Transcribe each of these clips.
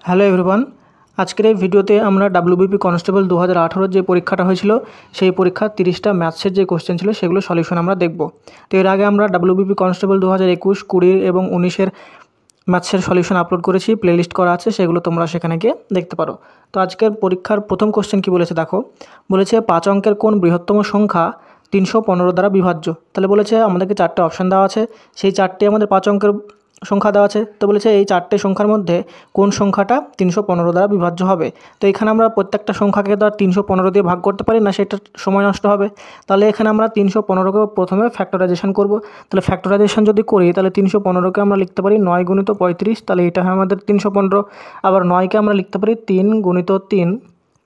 Hello everyone, আজকের এই ভিডিওতে আমরা ডাব্লিউবিপি কনস্টেবল 2018 যে পরীক্ষাটা হয়েছিল সেই পরীক্ষার 30টা ম্যাথসের যে কোশ্চেন ছিল সেগুলো সলিউশন আমরা দেখব। তো এর আগে আমরা ডাব্লিউবিপি কনস্টেবল 2021, 20 এবং 19-এর ম্যাথসের সলিউশন আপলোড করেছি, প্লেলিস্ট করা আছে, সেগুলো তোমরা সেখানে গিয়ে দেখতে পারো। তো আজকের পরীক্ষার প্রথম কোশ্চেন কি বলেছে দেখো, বলেছে 5 অঙ্কের কোন বৃহত্তম সংখ্যা 315 দ্বারা বিভাজ্য। তাহলে বলেছে আমাদেরকে 4টে অপশান দেওয়া আছে, সেই 4টে আমাদের 5 অঙ্কের সংখ্যা দেওয়া আছে। তো বলেছে এই 4টে সংখ্যার মধ্যে কোন সংখ্যাটা 315 দ্বারা বিভাজ্য হবে। তো এখানে আমরা প্রত্যেকটা সংখ্যাকে তো আর 315 দিয়ে ভাগ করতে পারি না, সেটা সময় নষ্ট হবে। তাহলে এখানে আমরা 315কে প্রথমে ফ্যাক্টরাইজেশন করব। তাহলে ফ্যাক্টরাইজেশন যদি করি তাহলে 315কে আমরা লিখতে পারি 9 গুণিত 35, তাহলে এটা হয় আমাদের 315। আবার 9কে আমরা লিখতে পারি 3 গুণিত 3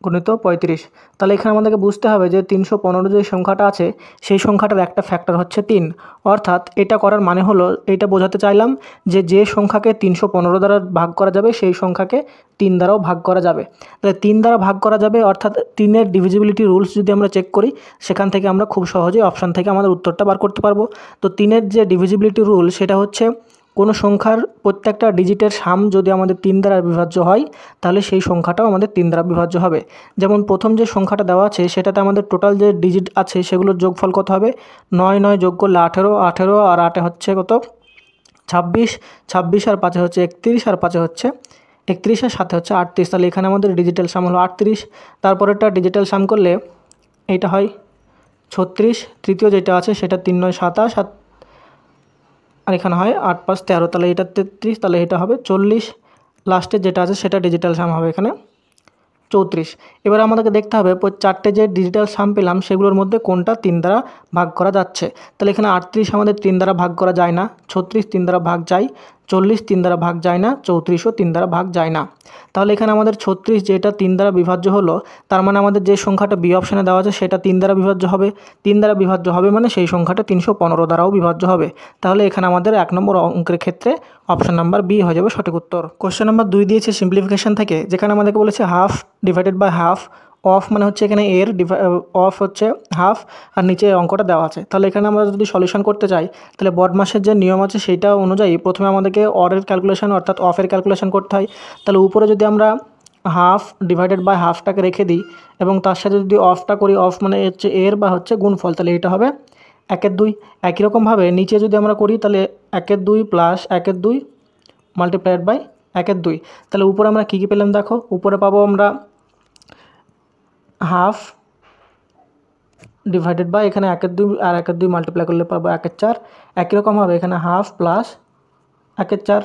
গুণিত 35। তাহলে এখানে আমাদেরকে বুঝতে হবে যে 315 যে সংখ্যাটা আছে সেই সংখ্যাটার একটা ফ্যাক্টর হচ্ছে 3। অর্থাৎ এটা করার মানে হলো, এটা বোঝাতে চাইলাম যে যে সংখ্যাকে 315 দ্বারা ভাগ করা যাবে সেই সংখ্যাকে 3 দ্বারাও ভাগ করা যাবে। তাহলে 3 দ্বারা ভাগ করা যাবে, অর্থাৎ 3-এর ডিভিজিবিলিটি রুলস যদি আমরা চেক করি সেখান থেকে আমরা খুব সহজেই অপশান থেকে আমাদের উত্তরটা বার করতে পারবো। তো 3-এর যে ডিভিজিবিলিটি রুল সেটা হচ্ছে কোনো সংখ্যার প্রত্যেকটা ডিজিটের সাম যদি আমাদের 3 দ্বারা বিভাজ্য হয় তাহলে সেই সংখ্যাটাও আমাদের 3 দ্বারা বিভাজ্য হবে। যেমন প্রথম যে সংখ্যাটা দেওয়া আছে সেটাতে আমাদের টোটাল যে ডিজিট আছে সেগুলোর যোগফল কত হবে, 9 9 যোগ করলে 18, 18 আর 8 হচ্ছে কত 26, 26 আর 5 হচ্ছে 31, আর 5 হচ্ছে 31 আর 7 হচ্ছে 38। তাহলে এখানে আমাদের ডিজিটাল সাম হলো 38। তারপরেরটা ডিজিটাল সাম করলে এইটা হয় 36, তৃতীয় যেটা আছে সেটা 3 9 27, আর এখানে হয় 8 5 13, তাহলে এটা 33, তাহলে এটা হবে 40। লাস্টে যেটা আছে সেটা ডিজিটাল সাম হবে এখানে 34। এবার আমাদেরকে দেখতে হবে 4টে যে ডিজিটাল সাম পেলাম সেগুলোর মধ্যে কোনটা 3 দ্বারা ভাগ করা যাচ্ছে। তাহলে এখানে 38 আমাদের 3 দ্বারা ভাগ করা যায় না, 36 3 দ্বারা ভাগ যায়, 40 3 দ্বারা ভাগ যায় না, 34ও 3 দ্বারা ভাগ যায় না। তাহলে এখানে আমাদের 36 যেটা 3 দ্বারা বিভাজ্য হলো, তার মানে আমাদের যে সংখ্যাটা বি অপশানে দেওয়া আছে সেটা 3 দ্বারা বিভাজ্য হবে। 3 দ্বারা বিভাজ্য হবে মানে সেই সংখ্যাটা 315 দ্বারাও বিভাজ্য হবে। তাহলে এখানে আমাদের 1 নম্বর অঙ্কের ক্ষেত্রে অপশান নাম্বার বি হয়ে যাবে সঠিক উত্তর। কোশ্চেন নাম্বার 2 দিয়েছে সিম্পলিফিকেশন থেকে, যেখানে আমাদেরকে বলেছে half divided by half of, মানে হচ্ছে এখানে এর অফ হচ্ছে হাফ আর নিচে অঙ্কটা দেওয়া আছে। তাহলে এখানে আমরা যদি সলিউশন করতে চাই তাহলে বডমাসের যে নিয়ম আছে সেইটা অনুযায়ী প্রথমে আমাদেরকে অরের ক্যালকুলেশন অর্থাৎ অফের ক্যালকুলেশন করতে হয়। তাহলে উপরে যদি আমরা হাফ ডিভাইডেড বাই হাফটাকে রেখে দিই এবং তার সাথে যদি অফটা করি, অফ মানে হচ্ছে এর বা হচ্ছে গুণফল, তাহলে এটা হবে 1/2। একই রকমভাবে নিচে যদি আমরা করি তাহলে 1/2 প্লাস 1/2 মাল্টিপ্লাইড বাই 1/2। তাহলে উপরে আমরা কী কী পেলাম দেখো, উপরে পাবো আমরা হাফ ডিভাইডেড বাই এখানে 1/2 আর 1/2 মাল্টিপ্লাই করলে পাবো 1/4। একই রকমভাবে এখানে হাফ প্লাস 1/4।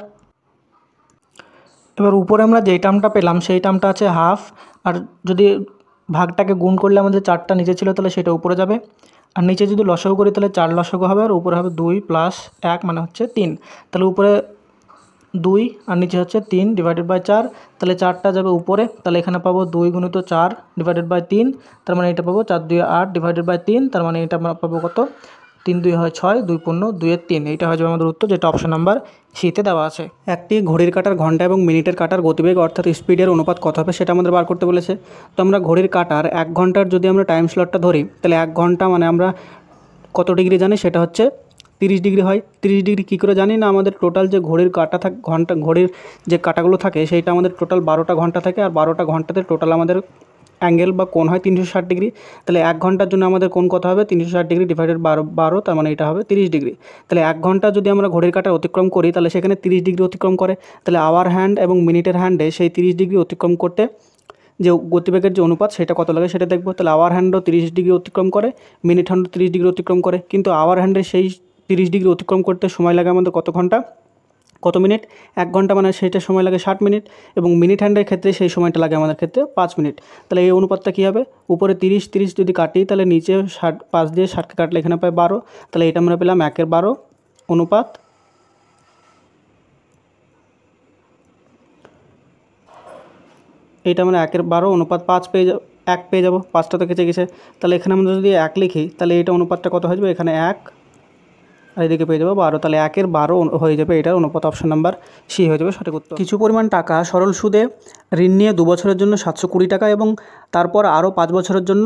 এবার উপরে আমরা যেই টার্মটা পেলাম সেই টার্মটা আছে হাফ, আর যদি ভাগটাকে গুণ করলে আমাদের 4টা নিচে ছিল তাহলে সেটা উপরে যাবে, আর নিচে যদি লসাগু করি তাহলে 4 লসাগু হবে, আর উপরে হবে 2 প্লাস 1 মানে হচ্ছে 3। তাহলে উপরে 2 আর নিচে হচ্ছে 3 ডিভাইডেড বাই 4, তাহলে 4টা যাবে উপরে, তাহলে এখানে পাবো 2 গুণিত 4 ডিভাইডেড বাই 3, তার মানে এটা পাবো 4 2 8 ডিভাইডেড বাই 3, তার মানে এটা আমরা পাবো কত 3 2 হয় 6, 2 পূর্ণ 2 এর 3। এইটা হয়ে যাবে আমাদের উত্তর, যেটা অপশন নাম্বার সিতে দেওয়া আছে। একটি ঘড়ির কাঁটার ঘন্টা এবং মিনিটের কাঁটার গতিবেগ অর্থাৎ স্পিডের অনুপাত কত হবে সেটা আমাদের বার করতে বলেছে। তো আমরা ঘড়ির কাঁটার 1 ঘন্টার যদি আমরা টাইম স্লটটা ধরি তাহলে 1 ঘন্টা মানে আমরা কত ডিগ্রি জানি, সেটা হচ্ছে 30 ডিগ্রি হয়। 30 ডিগ্রি কী করে জানি না, আমাদের টোটাল যে ঘড়ির কাঁটা থাকে ঘড়ির যে কাঁটাগুলো থাকে সেইটা আমাদের টোটাল 12টা ঘন্টা থাকে, আর 12টা ঘন্টাতে টোটাল আমাদের অ্যাঙ্গেল বা কোণ হয় 360 ডিগ্রি। তাহলে 1 ঘন্টার জন্য আমাদের কোণ কত হবে, 360 ডিগ্রি ডিভাইডেড 12, তার মানে এটা হবে 30 ডিগ্রি। তাহলে 1 ঘন্টা যদি আমরা ঘড়ির কাঁটা অতিক্রম করি তাহলে সেখানে 30 ডিগ্রি অতিক্রম করে। তাহলে আওয়ার হ্যান্ড এবং মিনিটের হ্যান্ডে সেই 30 ডিগ্রি অতিক্রম করতে যে গতিবেগের যে অনুপাত সেটা কত লাগে সেটা দেখবো। তাহলে আওয়ার হ্যান্ডও 30 ডিগ্রি অতিক্রম করে, মিনিট হ্যান্ডও 30 ডিগ্রি অতিক্রম করে, কিন্তু আওয়ার হ্যান্ডে সেই 30 ডিগ্রি অতিক্রম করতে সময় লাগে আমাদের কত ঘন্টা, কত মিনিট, 1 ঘন্টা মানে সেইটা সময় লাগে 60 মিনিট, এবং মিনিট হ্যান্ডের ক্ষেত্রে সেই সময়টা লাগে আমাদের ক্ষেত্রে 5 মিনিট। তাহলে এই অনুপাতটা কী হবে, উপরে 30 30 যদি কাটি তাহলে নিচে 5 দিয়ে 60কে কাটলে এখানে পাই 12, তাহলে এটা আমরা পেলাম 1/12 অনুপাত এইটা আমরা 1/12 অনুপাত 5 পেয়ে যাব, 1 পেয়ে যাবো, 5টা তো কেটে গেছে। তাহলে এখানে আমরা যদি 1 লিখি তাহলে এইটা অনুপাতটা কত হয়ে যাবে, এখানে 1 আর এদিকে পেয়ে যাবো 12, তাহলে 1/12 হয়ে যাবে এটার অনুপাত, অপশন নাম্বার সি হয়ে যাবে সঠিক উত্তর। কিছু পরিমাণ টাকা সরল সুদে ঋণ নিয়ে 2 বছরের জন্য 720 টাকা এবং তারপর আরও 5 বছরের জন্য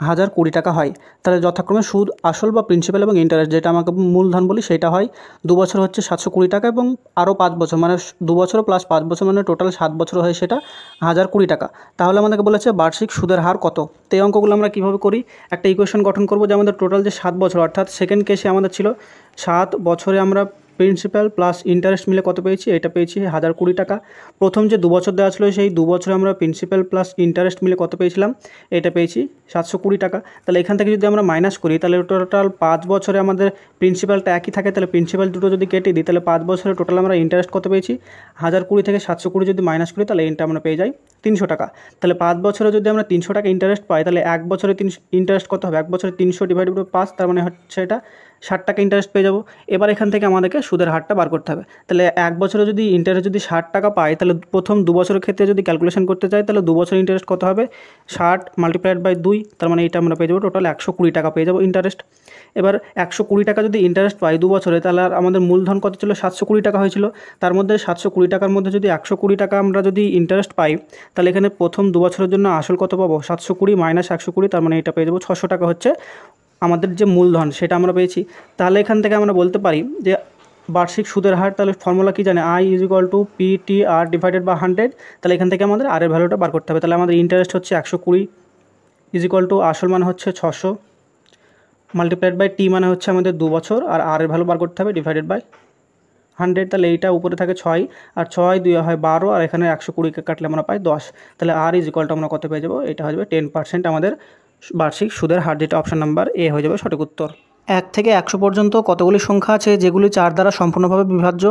1020 টাকা হয়। তাহলে যথাক্রমে সুদ, আসল বা প্রিন্সিপাল এবং ইন্টারেস্ট, যেটা আমাকে মূলধন বলি, সেটা হয় 2 বছর হচ্ছে 720 টাকা এবং আরও 5 বছর মানে 2 বছর প্লাস 5 বছর মানে টোটাল 7 বছর হয় সেটা 1020 টাকা। তাহলে আমাদেরকে বলেছে বার্ষিক সুদের হার কত। তো এই অঙ্কগুলো আমরা কীভাবে করি, একটা ইকুয়েশন গঠন করব যে আমাদের টোটাল যে 7 বছর, অর্থাৎ সেকেন্ড কেসে আমাদের ছিল 7 বছরে আমরা প্রিন্সিপাল প্লাস ইন্টারেস্ট মিলে কত পেয়েছি, এটা পেয়েছি 1020 টাকা। প্রথম যে 2 বছর দেওয়া ছিল সেই 2 বছরে আমরা প্রিন্সিপাল প্লাস ইন্টারেস্ট মিলে কত পেয়েছিলাম, এটা পেয়েছি 720 টাকা। তাহলে এখান থেকে যদি আমরা মাইনাস করি তাহলে টোটাল 5 বছরে আমাদের প্রিন্সিপালটা একই থাকে, তাহলে প্রিন্সিপাল দুটো যদি কেটে দিই তাহলে 5 বছরে টোটাল আমরা ইন্টারেস্ট কত পেয়েছি, 1020 থেকে 720 যদি মাইনাস করি তাহলে এটা আমরা পেয়ে যাই 300 টাকা। তাহলে 5 বছরে যদি আমরা 300 টাকা ইন্টারেস্ট পাই তাহলে 1 বছরে ইন্টারেস্ট কত হবে, 1 বছরে 300 ডিভাইডেড বাই 5, তার মানে হচ্ছে এটা 60 টাকা ইন্টারেস্ট পেয়ে যাবো। এবার এখান থেকে আমাদেরকে সুদের হারটা বার করতে হবে। তাহলে 1 বছরে যদি ইন্টারেস্ট যদি 60 টাকা পাই তাহলে প্রথম 2 বছরের ক্ষেত্রে যদি ক্যালকুলেশন করতে চাই তাহলে 2 বছর ইন্টারেস্ট কত হবে, 60 মাল্টিপ্লাইড বাই 2, তার মানে এটা আমরা পেয়ে যাবো টোটাল 120 টাকা পেয়ে যাবো ইন্টারেস্ট। এবার 120 টাকা যদি ইন্টারেস্ট পাই 2 বছরে তাহলে আর আমাদের মূলধন কত ছিল, 720 টাকা হয়েছিল। তার মধ্যে 720 টাকার মধ্যে যদি 120 টাকা আমরা যদি ইন্টারেস্ট পাই তাহলে এখানে প্রথম 2 বছরের জন্য আসল কত পাবো, 720 মাইনাস 120, তার মানে এটা পেয়ে যাবো 600 টাকা হচ্ছে আমাদের যে মূলধন সেটা আমরা পেয়েছি। তাহলে এখান থেকে আমরা বলতে পারি যে বার্ষিক সুদের হার, তাহলে ফর্মুলা কী জানে, I = PTR ডিভাইডেড বাই 100। তাহলে এখান থেকে আমাদের আর এর ভ্যালুটা বার করতে হবে। তাহলে আমাদের ইন্টারেস্ট হচ্ছে 120 আসল মানে হচ্ছে 600 মাল্টিপ্লাইড বাই টি মানে হচ্ছে আমাদের 2 বছর, আর এর ভ্যালু বার করতে হবে ডিভাইডেড বাই 100। তাহলে এইটা উপরে থাকে 6 আর 6 2 হয় 12, আর এখানে 120কে কাটলে আমরা পাই 10। তাহলে R = আমরা কত পেয়ে যাবো, এটা হয়ে যাবে 10% আমাদের বার্ষিক সুদের হার, যেটা অপশান নাম্বার এ হয়ে যাবে সঠিক উত্তর। 1 থেকে 100 পর্যন্ত কতগুলি সংখ্যা আছে যেগুলি 4 দ্বারা সম্পূর্ণভাবে বিভাজ্য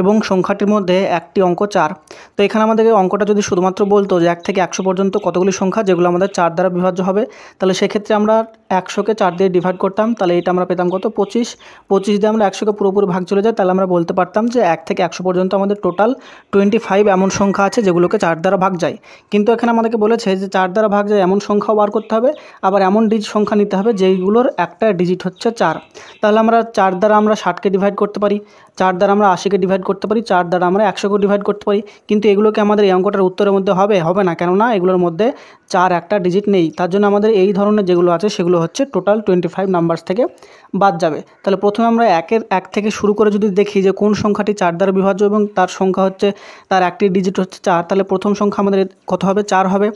এবং সংখ্যাটির মধ্যে একটি অঙ্ক 4। তো এখানে আমাদেরকে অঙ্কটা যদি শুধুমাত্র বলতো যে 1 থেকে 100 পর্যন্ত কতগুলি সংখ্যা যেগুলো আমাদের 4 দ্বারা বিভাজ্য হবে, তাহলে সেক্ষেত্রে আমরা 100কে 4 দিয়ে ডিভাইড করতাম, তাহলে এটা আমরা পেতাম কত, 25। 25 দিয়ে আমরা 100কে পুরোপুরি ভাগ চলে যায়, তাহলে আমরা বলতে পারতাম যে 1 থেকে 100 পর্যন্ত আমাদের টোটাল 25 এমন সংখ্যা আছে যেগুলোকে 4 দ্বারা ভাগ যায়। কিন্তু এখানে আমাদেরকে বলেছে যে 4 দ্বারা ভাগ যায় এমন সংখ্যাও বার করতে হবে, আবার এমন সংখ্যা নিতে হবে যেইগুলোর একটা ডিজিট হচ্ছে 4। তাহলে আমরা 4 দ্বারা আমরা 60কে ডিভাইড করতে পারি, 4 দ্বারা আমরা 80কে ডিভাইড করতে পারি, 4 দ্বারা আমরা 100কে ডিভাইড করতে পারি। কিন্তু এগুলোকে আমাদের এই অঙ্কটার উত্তরের মধ্যে হবে না, কেননা এগুলোর মধ্যে 4 একটা ডিজিট নেই। তার জন্য আমাদের এই ধরনের যেগুলো আছে সেগুলো হচ্ছে টোটাল 25 নাম্বারস থেকে বাদ যাবে। তাহলে প্রথমে আমরা 1 থেকে শুরু করে যদি দেখি যে কোন সংখ্যাটি 4 দ্বারা বিভাজ্য এবং তার সংখ্যা হচ্ছে, তার একটি ডিজিট হচ্ছে 4, তাহলে প্রথম সংখ্যা আমাদের কত হবে, 4 হবে।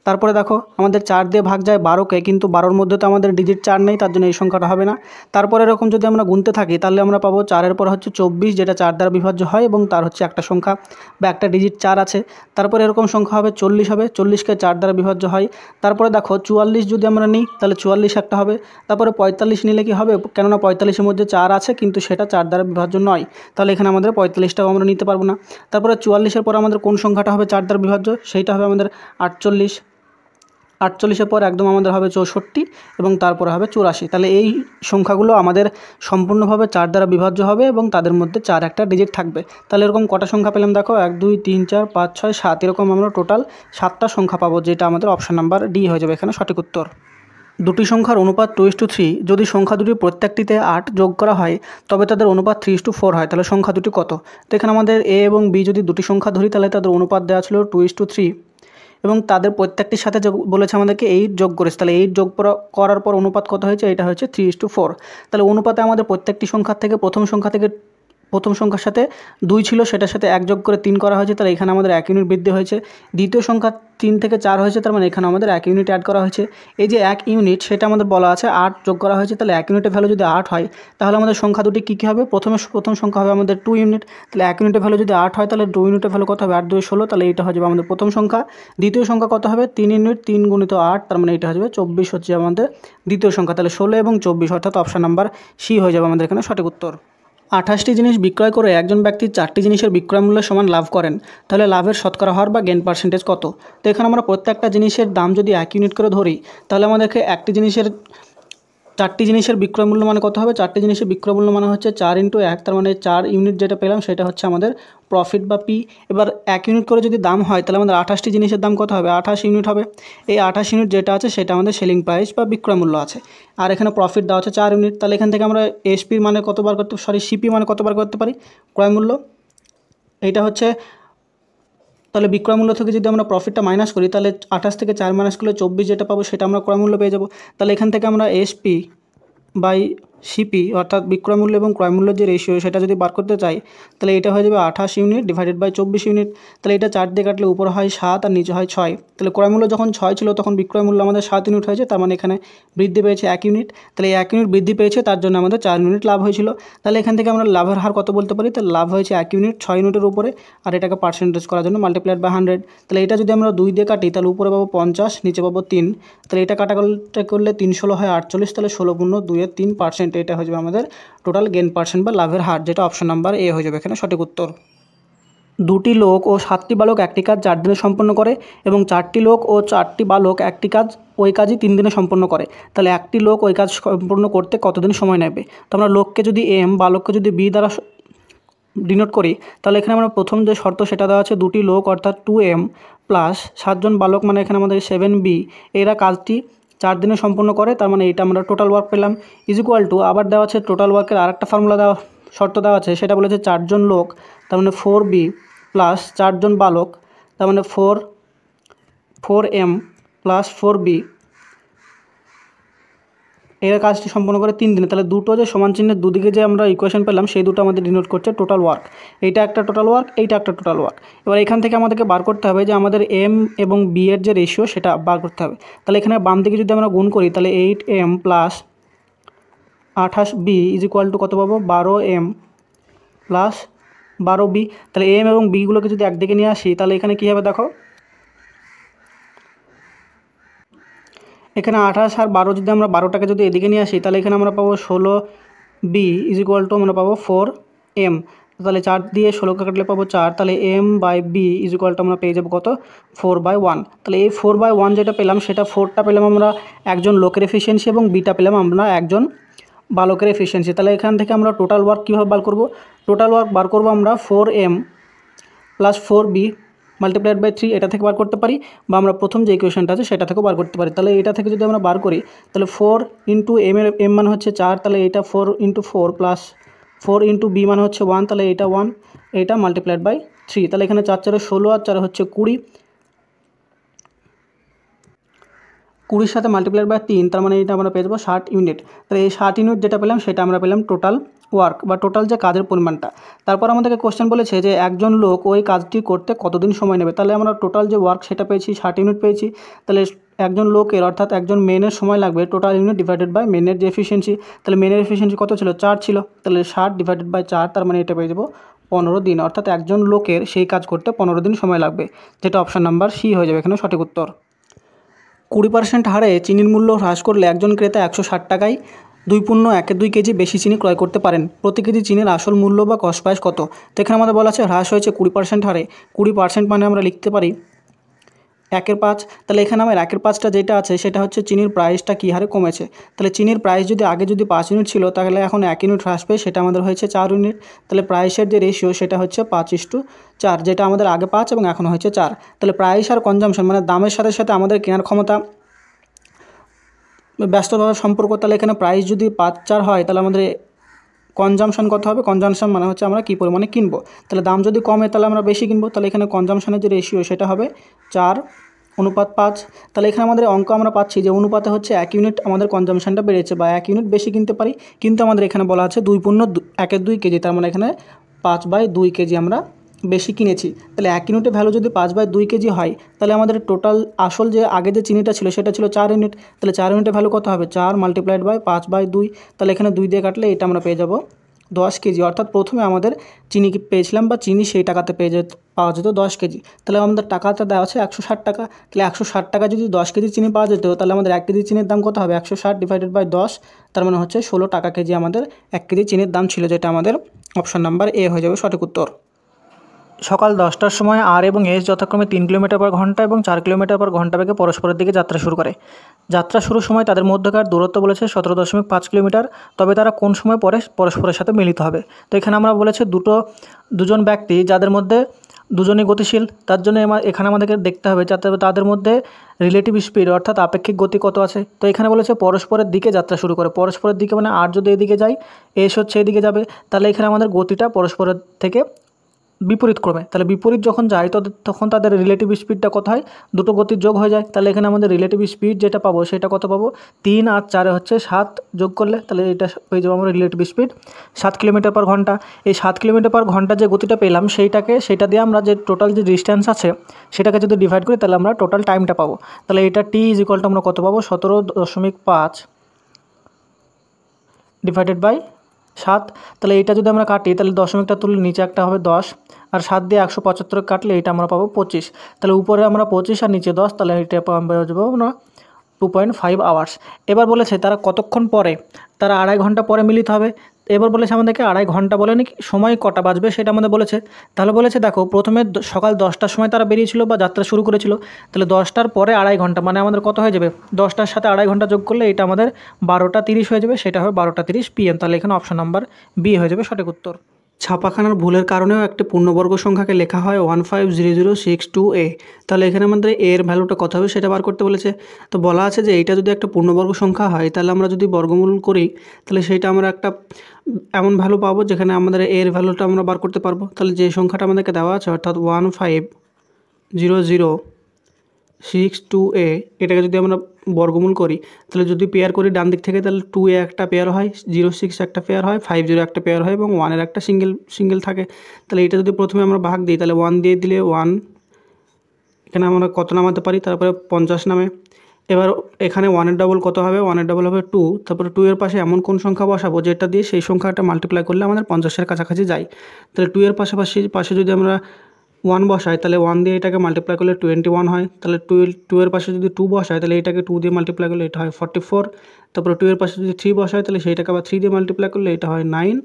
তারপরে দেখো আমাদের 4 দিয়ে ভাগ যায় 12কে, কিন্তু 12-র মধ্যে তো আমাদের ডিজিট 4 নেই, তার জন্য এই সংখ্যাটা হবে না। তারপরে এরকম যদি আমরা গুনতে থাকি তাহলে আমরা পাবো 4-এর পর হচ্ছে 24, যেটা 4 দ্বারা বিভাজ্য হয় এবং তার হচ্ছে একটা সংখ্যা বা একটা ডিজিট 4 আছে। তারপরে এরকম সংখ্যা হবে 40 হবে, 40কে 4 দ্বারা বিভাজ্য হয়। তারপরে দেখো 44 যদি আমরা নিই তাহলে 44 একটা হবে। তারপরে 45 নিলে কি হবে, কেননা 45-এর মধ্যে 4 আছে কিন্তু সেটা 4 দ্বারা বিভাজ্য নয়, তাহলে এখানে আমাদের 45টাও আমরা নিতে পারবো না। তারপরে 44-এর পর আমাদের কোন সংখ্যাটা হবে 4 দ্বারা বিভাজ্য, সেইটা হবে আমাদের 48। 48-এর পর একদম আমাদের হবে 64 এবং তারপরে হবে 84। তাহলে এই সংখ্যাগুলো আমাদের সম্পূর্ণভাবে 4 দ্বারা বিভাজ্য হবে এবং তাদের মধ্যে 4 একটা ডিজিট থাকবে। তাহলে এরকম কটা সংখ্যা পেলাম দেখো, 1 2 3 4 5 6 7, এরকম আমরা টোটাল 7টা সংখ্যা পাবো, যেটা আমাদের অপশান নাম্বার ডি হয়ে যাবে এখানে সঠিক উত্তর। দুটি সংখ্যার অনুপাত 2:3, যদি সংখ্যা দুটি প্রত্যেকটিতে 8 যোগ করা হয় তবে তাদের অনুপাত 3:4 হয়, তাহলে সংখ্যা দুটি কত। তো এখানে আমাদের এ এবং বি যদি দুটি সংখ্যা ধরি তাহলে তাদের অনুপাত দেওয়া ছিল 2:3 এবং তাদের প্রত্যেকটির সাথে বলেছে আমাদেরকে 8 যোগ করেছে, তাহলে 8 যোগ করার পর অনুপাত কত হয়েছে, এটা হচ্ছে 3:4। তাহলে অনুপাতে আমাদের প্রত্যেকটি সংখ্যার থেকে প্রথম সংখ্যার সাথে 2 ছিল, সেটার সাথে 1 যোগ করে 3 করা হয়েছে, তাহলে এখানে আমাদের 1 ইউনিট বৃদ্ধি হয়েছে। দ্বিতীয় সংখ্যা 3 থেকে 4 হয়েছে, তার মানে এখানে আমাদের 1 ইউনিট অ্যাড করা হয়েছে। এই যে 1 ইউনিট সেটা আমাদের বলা আছে 8 যোগ করা হয়েছে, তাহলে 1 ইউনিটের ভ্যালু যদি 8 হয় তাহলে আমাদের সংখ্যা দুটি কী হবে, প্রথম সংখ্যা হবে আমাদের 2 ইউনিট। তাহলে 1 ইউনিটের ভ্যালু যদি 8 হয় তাহলে 2 ইউনিটের ভ্যালু কত হবে, 8 2 16, তাহলে এটা হয়ে যাবে আমাদের প্রথম সংখ্যা। দ্বিতীয় সংখ্যা কত হবে, 3 ইউনিট, 3 গুণিত 8, তার মানে এটা হয়ে যাবে 24 হচ্ছে আমাদের দ্বিতীয় সংখ্যা। তাহলে 16 এবং 24 অর্থাৎ অপশান নাম্বার সি হয়ে যাবে আমাদের এখানে সঠিক উত্তর। 28টি জিনিস বিক্রয় করে একজন ব্যক্তি 4টি জিনিসের বিক্রয় মূল্যের সমান লাভ করেন, তাহলে লাভের শতকরা হার বা গেইন পার্সেন্টেজ কত। তো এখানে আমরা প্রত্যেকটা জিনিসের দাম যদি 1 ইউনিট করে ধরি তাহলে আমাদেরকে 4টি জিনিসের বিক্রয় মূল্য মানে কত হবে, 4টি জিনিসের বিক্রয় মূল্য মানে হচ্ছে 4 × 1, তার মানে 4 ইউনিট যেটা পেলাম সেটা হচ্ছে আমাদের প্রফিট বা পি। এবার 1 ইউনিট করে যদি দাম হয় তাহলে আমাদের 28টি জিনিসের দাম কত হবে, 28 ইউনিট হবে। এই 28 ইউনিট যেটা আছে সেটা আমাদের সেলিং প্রাইস বা বিক্রয় মূল্য আছে, আর এখানে প্রফিট দেওয়া আছে 4 ইউনিট। তাহলে এখান থেকে আমরা সিপি মানে কতবার করতে পারি, ক্রয় মূল্য, এইটা হচ্ছে তাহলে বিক্রয় মূল্য থেকে যদি আমরা প্রফিটটা মাইনাস করি তাহলে 28 থেকে 4 মাইনাস করলে 24 যেটা পাবো সেটা আমরা ক্রয় মূল্য পেয়ে যাবো। তাহলে এখান থেকে আমরা এসপি বাই সিপি অর্থাৎ বিক্রয় মূল্য এবং ক্রয় মূল্যের যে রেশিও সেটা যদি বার করতে চাই তাহলে এটা হয়ে যাবে 28 ইউনিট ডিভাইডেড বাই 24 ইউনিট। তাহলে এটা 4 দিয়ে কাটলে উপরে হয় 7 আর নিচে হয় 6। তাহলে ক্রয় মূল্য যখন 6 ছিল তখন বিক্রয় মূল্য আমাদের 7 ইউনিট হয়েছে, তার মানে এখানে বৃদ্ধি পেয়েছে 1 ইউনিট। তাহলে 1 ইউনিট বৃদ্ধি পেয়েছে তার জন্য আমাদের 4 ইউনিট লাভ হয়েছিল। তাহলে এখান থেকে আমরা লাভের হার কত বলতে পারি, তাহলে লাভ হয়েছে 1 ইউনিট 6 ইউনিটের উপরে, আর এটাকে পার্সেন্টেজ করার জন্য মাল্টিপ্লাইড বাই 100। তাহলে এটা যদি আমরা 2 দিয়ে কাটি তাহলে উপরে পাবো 50, নিচে পাবো 3। তাহলে এটা কাটাকাটি করলে 3 ষোলো হয় 48, তাহলে 16.2-3%। এটা হয়ে যাবে আমাদের টোটাল গেন পার্সেন্ট বা লাভের হার, যেটা অপশন নাম্বার এ হয়ে যাবে এখানে সঠিক উত্তর। 2টি লোক ও 7টি বালক একটি কাজ 4 দিনে সম্পন্ন করে এবং 4টি লোক ও 4টি বালক একটি কাজ ওই কাজই 3 দিনে সম্পন্ন করে। তাহলে একটি লোক ওই কাজ সম্পন্ন করতে কতদিন সময় নেবে? তো আমরা লোককে যদি এম, বালককে যদি বি দ্বারা ডিনোট করি তাহলে এখানে আমরা প্রথম যে শর্ত সেটা দেওয়া আছে 2টি লোক অর্থাৎ 2m প্লাস 7 জন বালক মানে এখানে আমাদের 7b, এরা কাজটি 4 দিনে সম্পন্ন করে, তার মানে এটা আমরা টোটাল ওয়ার্ক পেলাম। ইজ ইকুয়াল টু আবার দেওয়া আছে টোটাল ওয়ার্কের আরেকটা ফর্মুলা দেওয়া শর্ত দেওয়া আছে, সেটা বলেছে 4 জন লোক তার মানে 4b প্লাস 4 জন বালক তার মানে 4m প্লাস 4b, এরা কাজটি সম্পন্ন করে 3 দিনে। তাহলে দুটো যে সমান চিহ্নের দুদিকে যে আমরা ইকুয়েশন পেলাম সেই দুটো আমাদের ডিনোট করছে টোটাল ওয়ার্ক। এইটা একটা টোটাল ওয়ার্ক, এইটা একটা টোটাল ওয়ার্ক। এবার এখান থেকে আমাদেরকে বার করতে হবে যে আমাদের এম এবং বি এর যে রেশিও সেটা বার করতে হবে। তাহলে এখানে বাম দিকে যদি আমরা গুণ করি তাহলে 8m plus 28b is equal two কত পাবো, 12m প্লাস 12b। তাহলে এম এবং বিগুলোকে যদি একদিকে নিয়ে আসি তাহলে এখানে কী হবে দেখো, এখানে 28 আর 12 যদি আমরা 12টাকে যদি এদিকে নিয়ে আসি তাহলে এখানে আমরা পাবো 16b ইজ ইকুয়াল টু আমরা পাবো 4m। তাহলে 4 দিয়ে 16কে কাটলে পাবো 4, তাহলে m by b is equal to আমরা পেয়ে যাবো কত, 4/1। তাহলে এই 4/1 যেটা পেলাম সেটা 4টা পেলাম আমরা একজন লোকের এফিসিয়েন্সি এবং বিটা পেলাম আমরা একজন বালকের এফিসিয়েন্সি। তাহলে এখান থেকে আমরা টোটাল ওয়ার্ক কীভাবে বার করব, টোটাল ওয়ার্ক বার করবো আমরা 4m plus 4b multiplied by 3 এটা থেকে বার করতে পারি, বা আমরা প্রথম যে ইকুয়েশনটা আছে সেটা থেকেও বার করতে পারি। তাহলে এটা থেকে যদি আমরা বার করি তাহলে 4 ইন্টু এম এর এম মানে হচ্ছে 4, তাহলে এটা 4 ইন্টু 4 প্লাস 4 ইন্টু বি মানে হচ্ছে 1, তাহলে এটা 1, এটা মাল্টিপ্লাইড বাই 3। তাহলে এখানে 4 4 16 আর 4 হচ্ছে 20, 20 সাথে মাল্টিপ্লাইড বাই 3, তার মানে এটা আমরা পেয়ে যাবো 60 ইউনিট। তাহলে এই 60 ইউনিট যেটা পেলাম সেটা আমরা পেলাম টোটাল ওয়ার্ক বা টোটাল যে কাজের পরিমাণটা। তারপর আমাদেরকে কোশ্চেন বলেছে যে একজন লোক ওই কাজটি করতে কতদিন সময় নেবে। তাহলে আমরা টোটাল যে ওয়ার্ক সেটা পেয়েছি 60 ইউনিট পেয়েছি। তাহলে একজন লোকের অর্থাৎ একজন মেনের সময় লাগবে টোটাল ইউনিট ডিভাইডেড বাই মেনের যে এফিসিয়েন্সি। তাহলে মেনের এফিসিয়েন্সি কত ছিল, 4 ছিল, তাহলে 60 ডিভাইডেড বাই 4, তার মানে এটা পেয়ে যাবো 15 দিন। অর্থাৎ একজন লোকের সেই কাজ করতে 15 দিন সময় লাগবে, যেটা অপশান নাম্বার সি হয়ে যাবে এখানে সঠিক উত্তর। 20% হারে চিনির মূল্য হ্রাস করলে একজন ক্রেতা 160 টাকায় 2 কেজি বেশি চিনি ক্রয় করতে পারেন। প্রতি কেজি চিনির আসল মূল্য বা কস্ট প্রাইস কত? তো এখানে আমাদের বলা আছে হ্রাস হয়েছে 20% হারে। 20% মানে আমরা লিখতে পারি 1/5। তাহলে এখানে আমার 1/5টা যেটা আছে সেটা হচ্ছে চিনির প্রাইসটা কী হারে কমেছে। তাহলে চিনির প্রাইস যদি আগে যদি 5 ইউনিট ছিল তাহলে এখন 1 ইউনিট হ্রাস পেয়ে সেটা আমাদের হয়েছে 4 ইউনিট। তাহলে প্রাইসের যে রেশিও সেটা হচ্ছে 5:4, যেটা আমাদের আগে 5 এবং এখন হয়েছে 4। তাহলে প্রাইস আর কনজামশন মানে দামের সাথে সাথে আমাদের কেনার ক্ষমতা ব্যস্তভাবে সম্পর্ক। তাহলে এখানে প্রাইস যদি 5/4 হয় তাহলে আমাদের কনজামশন কত হবে, কনজামশন মানে হচ্ছে আমরা কী পরিমাণে কিনবো। তাহলে দাম যদি কমে তাহলে আমরা বেশি কিনবো, তাহলে এখানে কনজামশনের যে রেশিও সেটা হবে 4:5। তাহলে এখানে আমাদের অঙ্ক আমরা পাচ্ছি যে অনুপাতে হচ্ছে 1 ইউনিট আমাদের কনজামশনটা বেড়েছে বা 1 ইউনিট বেশি কিনতে পারি, কিন্তু আমাদের এখানে বলা আছে 2.1 কেজি, তার মানে এখানে 5/2 কেজি আমরা বেশি কিনেছি। তাহলে 1 ইউনিটের ভ্যালু যদি 5/2 কেজি হয় তাহলে আমাদের টোটাল আসল যে আগে যে চিনিটা ছিল সেটা ছিল 4 ইউনিট। তাহলে 4 ইউনিটের ভ্যালু কত হবে, 4 মাল্টিপ্লাইড বাই 5/2। তাহলে এখানে 2 দিয়ে কাটলে এটা আমরা পেয়ে যাব 10 কেজি। অর্থাৎ প্রথমে আমাদের চিনি পেয়েছিলাম বা চিনি সেই টাকাতে পাওয়া যেত 10 কেজি। তাহলে আমাদের টাকাটা দেওয়া আছে 160 টাকা। তাহলে 160 টাকা যদি 10 কেজি চিনি পাওয়া যেত তাহলে আমাদের 1 কেজি চিনির দাম কত হবে, 160 ডিভাইডেড বাই 10, তার মানে হচ্ছে 16 টাকা কেজি আমাদের 1 কেজি চিনির দাম ছিল, যেটা আমাদের অপশন নাম্বার এ হয়ে যাবে সঠিক উত্তর। সকাল 10টার সময় আর এবং এস যথাক্রমে 3 কিলোমিটার পার ঘন্টা এবং 4 কিলোমিটার পার ঘন্টা বেগে পরস্পরের দিকে যাত্রা শুরু করে। যাত্রা শুরুর সময় তাদের মধ্যকার দূরত্ব বলেছে 17.5 কিলোমিটার, তবে তারা কোন সময় পরে পরস্পরের সাথে মিলিত হবে। তো এখানে আমরা বলেছে দুজন ব্যক্তি যাদের মধ্যে দুজনেই গতিশীল, তার জন্য এখানে আমাদেরকে দেখতে হবে যাতে তাদের মধ্যে রিলেটিভ স্পিড অর্থাৎ আপেক্ষিক গতি কত আছে। তো এখানে বলেছে পরস্পরের দিকে যাত্রা শুরু করে, পরস্পরের দিকে মানে আর যদি এদিকে যায় এস হচ্ছে এদিকে যাবে, তাহলে এখানে আমাদের গতিটা পরস্পরের থেকে বিপরীত ক্রমে, তাহলে বিপরীত যখন যায় তখন তাদের রিলেটিভ স্পিডটা কত হয়, দুটো গতির যোগ হয়ে যায়। তাহলে এখানে আমাদের রিলেটিভ স্পিড যেটা পাবো সেটা কত পাবো, 3 আর 4 হচ্ছে 7 যোগ করলে, তাহলে এটা পেয়ে যাবো আমরা রিলেটিভ স্পিড 7 কিলোমিটার পার ঘন্টা। এই 7 কিলোমিটার পার ঘন্টা যে গতিটা পেলাম সেটা দিয়ে আমরা যে টোটাল যে ডিস্ট্যান্স আছে সেটাকে যদি ডিভাইড করি তাহলে আমরা টোটাল টাইমটা পাবো। তাহলে এটা টি ইজ ইকুয়াল টু আমরা কত পাবো, 17.5 ডিভাইডেড বাই 7। তাহলে এটা যদি আমরা কাটি তাহলে দশমিকটা তুলে নিচে একটা হবে 10, আর 7 দিয়ে 175 কাটলে এটা আমরা পাবো 25। তাহলে উপরে আমরা 25 আর নিচে 10, তাহলে এটা পাবো আমরা 2.5 আওয়ার্স। এবার বলেছে তারা কতক্ষণ পরে, তারা 2.5 ঘন্টা পরে মিলিত হবে। এবার বলেছে আমাদেরকে 2.5 ঘন্টা বলে নাকি সময় কটা বাজবে সেটা আমাদের বলেছে। তাহলে বলেছে দেখো প্রথমে সকাল 10টার সময় তারা বেরিয়েছিল বা যাত্রা শুরু করেছিল, তাহলে 10টার পরে 2.5 ঘন্টা মানে আমাদের কত হয়ে যাবে, 10টার সাথে 2.5 ঘন্টা যোগ করলে এটা আমাদের 12টা 30 হয়ে যাবে, সেটা হবে 12টা 30 PM। তাহলে এখানে অপশন নাম্বার বি হয়ে যাবে সঠিক উত্তর। ছাপাখানার ভুলের কারণেও একটি পূর্ণবর্গ সংখ্যাকে লেখা হয় 150062A। তাহলে এখানে আমাদের এর ভ্যালুটা কত হবে সেটা বার করতে বলেছে। তো বলা আছে যে এইটা যদি একটা পূর্ণবর্গ সংখ্যা হয় তাহলে আমরা যদি বর্গমূল করি তাহলে সেইটা আমরা একটা এমন ভ্যালু পাবো যেখানে আমাদের এর ভ্যালুটা আমরা বার করতে পারবো। তাহলে যে সংখ্যাটা আমাদেরকে দেওয়া আছে অর্থাৎ 150062A, এটাকে যদি আমরা বর্গমূল করি তাহলে যদি পেয়ার করি ডান দিক থেকে তাহলে 2A একটা পেয়ার হয়, 06 একটা পেয়ার হয়, 50 একটা পেয়ার হয় এবং 1 একটা সিঙ্গেল থাকে। তাহলে এটা যদি প্রথমে আমরা ভাগ দিই তাহলে 1 দিয়ে দিলে 1, এখানে আমরা কত নামাতে পারি, তারপরে 50 নামে। এবার এখানে 1-এর ডবল কত হবে, 1-এর ডবল হবে 2, তারপরে 2-এর পাশে এমন কোন সংখ্যা বসাবো যেটা দিয়ে সেই সংখ্যাটা মাল্টিপ্লাই করলে আমাদের 50-এর কাছাকাছি যায়। তাহলে 2-এর পাশে যদি আমরা 1 বসাই তাহলে 1 দিয়ে এটাকে মাল্টিপ্লাই করলে 21 হয়। তাহলে 2-এর পাশে যদি 2 বসাই তাহলে এটাকে 2 দিয়ে মাল্টিপ্লাই করলে এটা হয় 44। তারপরে 2-এর পাশে যদি 3 বসাই তাহলে সেইটাকে আবার 3 দিয়ে মাল্টিপ্লাই করলে এটা হয় 9,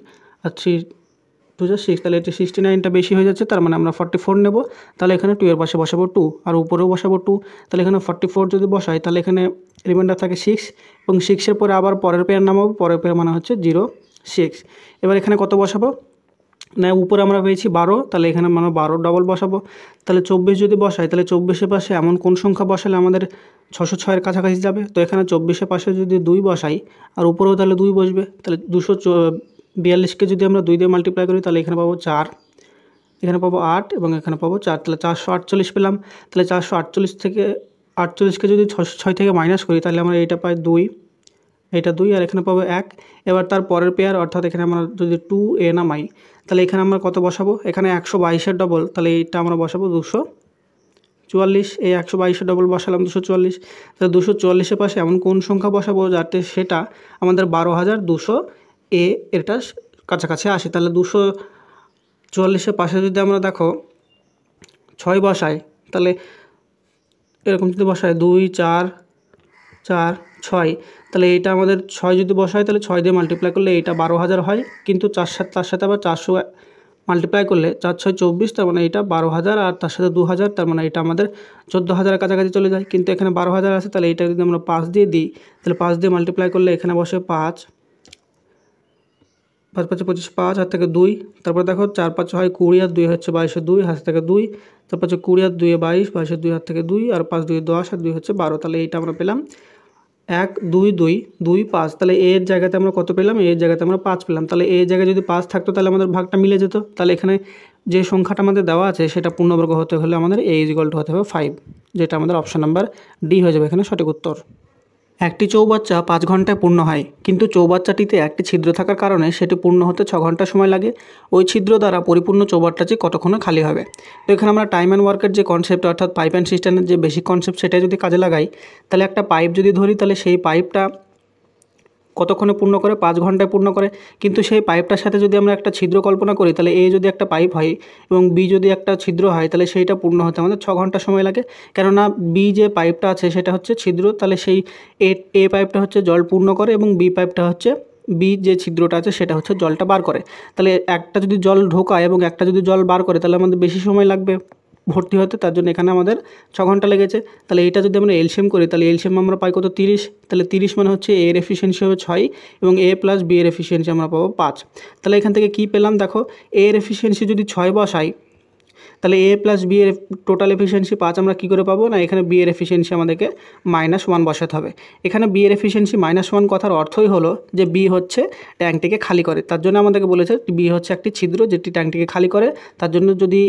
আর 3 2 যা 6, তাহলে এটা 69টা বেশি হয়ে যাচ্ছে, তার মানে আমরা 44 নেব। তাহলে এখানে 2-এর পাশে বসাবো 2 আর উপরেও বসাবো 2। তাহলে এখানে 44 যদি বসাই তাহলে এখানে রিমাইন্ডার থাকে 6 এবং 6-এর পরে আবার পরের পেয়ার নামাবো, পরের পেয়ার মানে হচ্ছে 06। এবার এখানে কত বসাবো না, উপরে আমরা পেয়েছি 12, তাহলে এখানে আমরা 12 ডবল বসাবো। তাহলে 24 যদি বসাই তাহলে 24-এর পাশে এমন কোন সংখ্যা বসালে আমাদের 606-এর কাছাকাছি যাবে। তো এখানে 24-এর পাশে যদি 2 বসাই আর উপরেও তাহলে 2 বসবে, তাহলে 242কে যদি আমরা 2 দিয়ে মাল্টিপ্লাই করি তাহলে এখানে পাবো 4, এখানে পাবো 8 এবং এখানে পাবো 4, তাহলে 448 পেলাম। তাহলে 448 থেকে 48কে যদি 6 থেকে মাইনাস করি তাহলে আমরা এটা পাই 2, এটা 2 আর এখানে পাবো 1। এবার তার পরের পেয়ার অর্থাৎ এখানে আমরা যদি 2A নামাই তাহলে এখানে আমরা কত বসাবো, এখানে 122-এর ডবল, তাহলে এইটা আমরা বসাবো 244। এই 122-এর ডবল বসালাম 244। তাহলে 244-এর পাশে এমন কোন সংখ্যা বসাবো যাতে সেটা আমাদের 12200A এটা কাছাকাছি আসে। তাহলে 244-এর পাশে যদি আমরা দেখো 6 বসাই তাহলে এরকম যদি বসাই 2 4 4 6, তাহলে এইটা আমাদের 6 যদি বসাই তাহলে 6 দিয়ে মাল্টিপ্লাই করলে এইটা 12,000 হয়, কিন্তু তার সাথে আবার 400 মাল্টিপ্লাই করলে 4 6 24, তার মানে এইটা 12,000 আর তার সাথে 2,000, তার মানে এটা আমাদের 14,000-এর কাছাকাছি চলে যায়। কিন্তু এখানে 12,000 আছে, তাহলে এইটা যদি আমরা 5 দিয়ে দিই তাহলে 5 দিয়ে মাল্টিপ্লাই করলে এখানে বসে 5 5 5 25, 5 হাত থেকে 2, তারপর দেখো 4 5 হয় 20 আর 2 হচ্ছে 22, 2 হাত থেকে 2, তারপর হচ্ছে 20 আর 2 22, 22 2 হাত থেকে 2 আর 5 2 10 আর 2 হচ্ছে 12। তাহলে এইটা আমরা পেলাম 1 2 2 2 5। তাহলে এর জায়গাতে আমরা কত পেলাম, এর জায়গাতে আমরা 5 পেলাম। তাহলে এর জায়গায় যদি 5 থাকতো তাহলে আমাদের ভাগটা মিলে যেত। তাহলে এখানে যে সংখ্যাটা আমাদের দেওয়া আছে সেটা পূর্ণবর্গ হতে হলে আমাদের a = হতে হবে 5, যেটা আমাদের অপশন নাম্বার ডি হয়ে যাবে এখানে সঠিক উত্তর। একটি চৌবাচ্চা 5 ঘন্টায় পূর্ণ হয়, কিন্তু চৌবাচ্চাটিতে একটি ছিদ্র থাকার কারণে সেটি পূর্ণ হতে 6 ঘন্টা সময় লাগে। ওই ছিদ্র দ্বারা পরিপূর্ণ চৌবাচ্চাটি কতক্ষণে খালি হবে। তো এখানে আমরা টাইম অ্যান্ড ওয়ার্কের যে কনসেপ্ট অর্থাৎ পাইপ অ্যান্ড সিস্টেমের যে বেসিক কনসেপ্ট সেটা যদি কাজে লাগাই তাহলে একটা পাইপ যদি ধরি তাহলে সেই পাইপটা কতক্ষণে পূর্ণ করে, 5 ঘন্টায় পূর্ণ করে। কিন্তু সেই পাইপটার সাথে যদি আমরা একটা ছিদ্র কল্পনা করি তাহলে এ যদি একটা পাইপ হয় এবং বি যদি একটা ছিদ্র হয় তাহলে সেইটা পূর্ণ হতে আমাদের 6 ঘন্টা সময় লাগে। কেননা বি যে পাইপটা আছে সেটা হচ্ছে ছিদ্র, তাহলে সেই এ পাইপটা হচ্ছে জল পূর্ণ করে এবং বি পাইপটা হচ্ছে বি যে ছিদ্রটা আছে সেটা হচ্ছে জলটা বার করে। তাহলে একটা যদি জল ঢোকায় এবং একটা যদি জল বার করে তাহলে আমাদের বেশি সময় লাগবে ভর্তি হতে, তার জন্য এখানে আমাদের 6 ঘন্টা লেগেছে। তাহলে এটা যদি আমরা এলসিএম করি তাহলে এলসিএম আমরা পাই কত, 30। তাহলে 30 মানে হচ্ছে এর এফিসিয়েন্সি হবে 6 এবং এ প্লাস বি এর এফিসিয়েন্সি আমরা পাবো 5। তাহলে এখান থেকে কি পেলাম দেখো, এর এফিসিয়েন্সি যদি 6 বসাই তাহলে এ প্লাস বি এর টোটাল এফিসিয়েন্সি 5 আমরা কী করে পাবো না, এখানে বি এর এফিসিয়েন্সি আমাদেরকে -1 বসাতে হবে। এখানে বি এর এফিসিয়েন্সি -1 কথার অর্থই হলো যে বি হচ্ছে ট্যাঙ্কটিকে খালি করে, তার জন্য আমাদেরকে বলেছে বি হচ্ছে একটি ছিদ্র যেটি ট্যাঙ্কটিকে খালি করে। তার জন্য যদি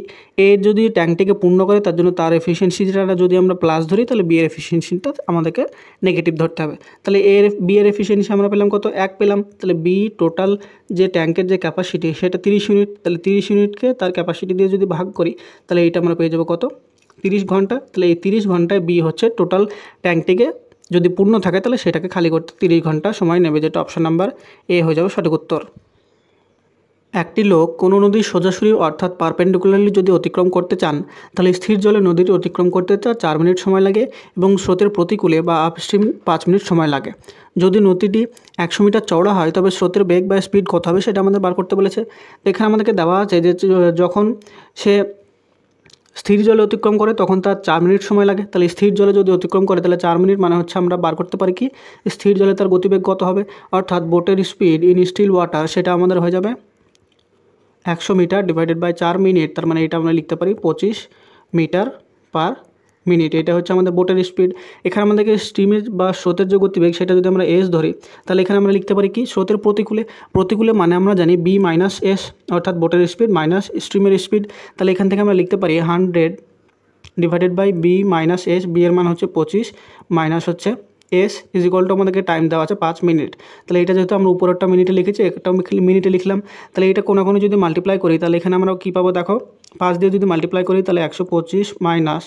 এ যদি ট্যাঙ্কটিকে পূর্ণ করে তার জন্য তার এফিসিয়েন্সিটা যদি আমরা প্লাস ধরি তাহলে বি এর এফিসিয়েন্সিটা আমাদেরকে নেগেটিভ ধরতে হবে। তাহলে বি এর এফিসিয়েন্সি আমরা পেলাম কত, 1 পেলাম। তাহলে বি টোটাল যে ট্যাঙ্কের যে ক্যাপাসিটি সেটা 30 ইউনিট, তাহলে 30 ইউনিটকে তার ক্যাপাসিটি দিয়ে যদি ভাগ করি তাহলে এইটা আমরা পেয়ে যাবো কত, 30 ঘন্টা। তাহলে এই 30 ঘন্টায় বি হচ্ছে টোটাল ট্যাঙ্কটিকে যদি পূর্ণ থাকে তাহলে সেটাকে খালি করতে 30 ঘন্টা সময় নেবে, যেটা অপশন নাম্বার এ হয়ে যাবে সঠিক উত্তর। একটি লোক কোনো নদীর সোজাসুরি অর্থাৎ পারপেন্ডিকুলারলি যদি অতিক্রম করতে চান তাহলে স্থির জলে নদীটি অতিক্রম করতে 4 মিনিট সময় লাগে এবং স্রোতের প্রতিকূলে বা আপস্ট্রিম 5 মিনিট সময় লাগে। যদি নদীটি 100 মিটার চওড়া হয় তবে স্রোতের বেগ বা স্পিড কত হবে সেটা আমাদের বার করতে বলেছে। এখানে আমাদেরকে দেওয়া আছে যে যখন সে স্থির জলে অতিক্রম করে তখন তার 4 মিনিট সময় লাগে। তাহলে স্থির জলে যদি অতিক্রম করে তাহলে 4 মিনিট মানে হচ্ছে আমরা বার করতে পারি কি স্থির জলে তার গতিবেগ কত হবে, অর্থাৎ বোটের স্পিড ইন স্টিল ওয়াটার সেটা আমাদের হয়ে যাবে 100 মিটার ডিভাইডেড বাই 4 মিনিট, তার মানে এটা আমরা লিখতে পারি 25 মিটার পার মিনিট। এটা হচ্ছে আমাদের বোটের স্পিড। এখানে আমাদেরকে স্ট্রিমের বা স্রোতের যে গতিবেগ সেটা যদি আমরা এস ধরি তাহলে এখানে আমরা লিখতে পারি কি স্রোতের প্রতিকূলে মানে আমরা জানি বি মাইনাস এস, অর্থাৎ বোটের স্পিড মাইনাস স্ট্রিমের স্পিড। তাহলে এখান থেকে আমরা লিখতে পারি 100 divided by b minus s, b এর মান হচ্ছে 25 মাইনাস হচ্ছে এস ইজ ইকুয়াল টু আমাদেরকে টাইম দেওয়া আছে 5 মিনিট। তাহলে এটা যেহেতু আমরা উপরেরটা মিনিটে লিখেছি একটাও মিনিটে লিখলাম, তাহলে এটা কোনো যদি মাল্টিপ্লাই করি তাহলে এখানে আমরা কী পাবো দেখো, 5 দিয়ে যদি মাল্টিপ্লাই করি তাহলে 125 minus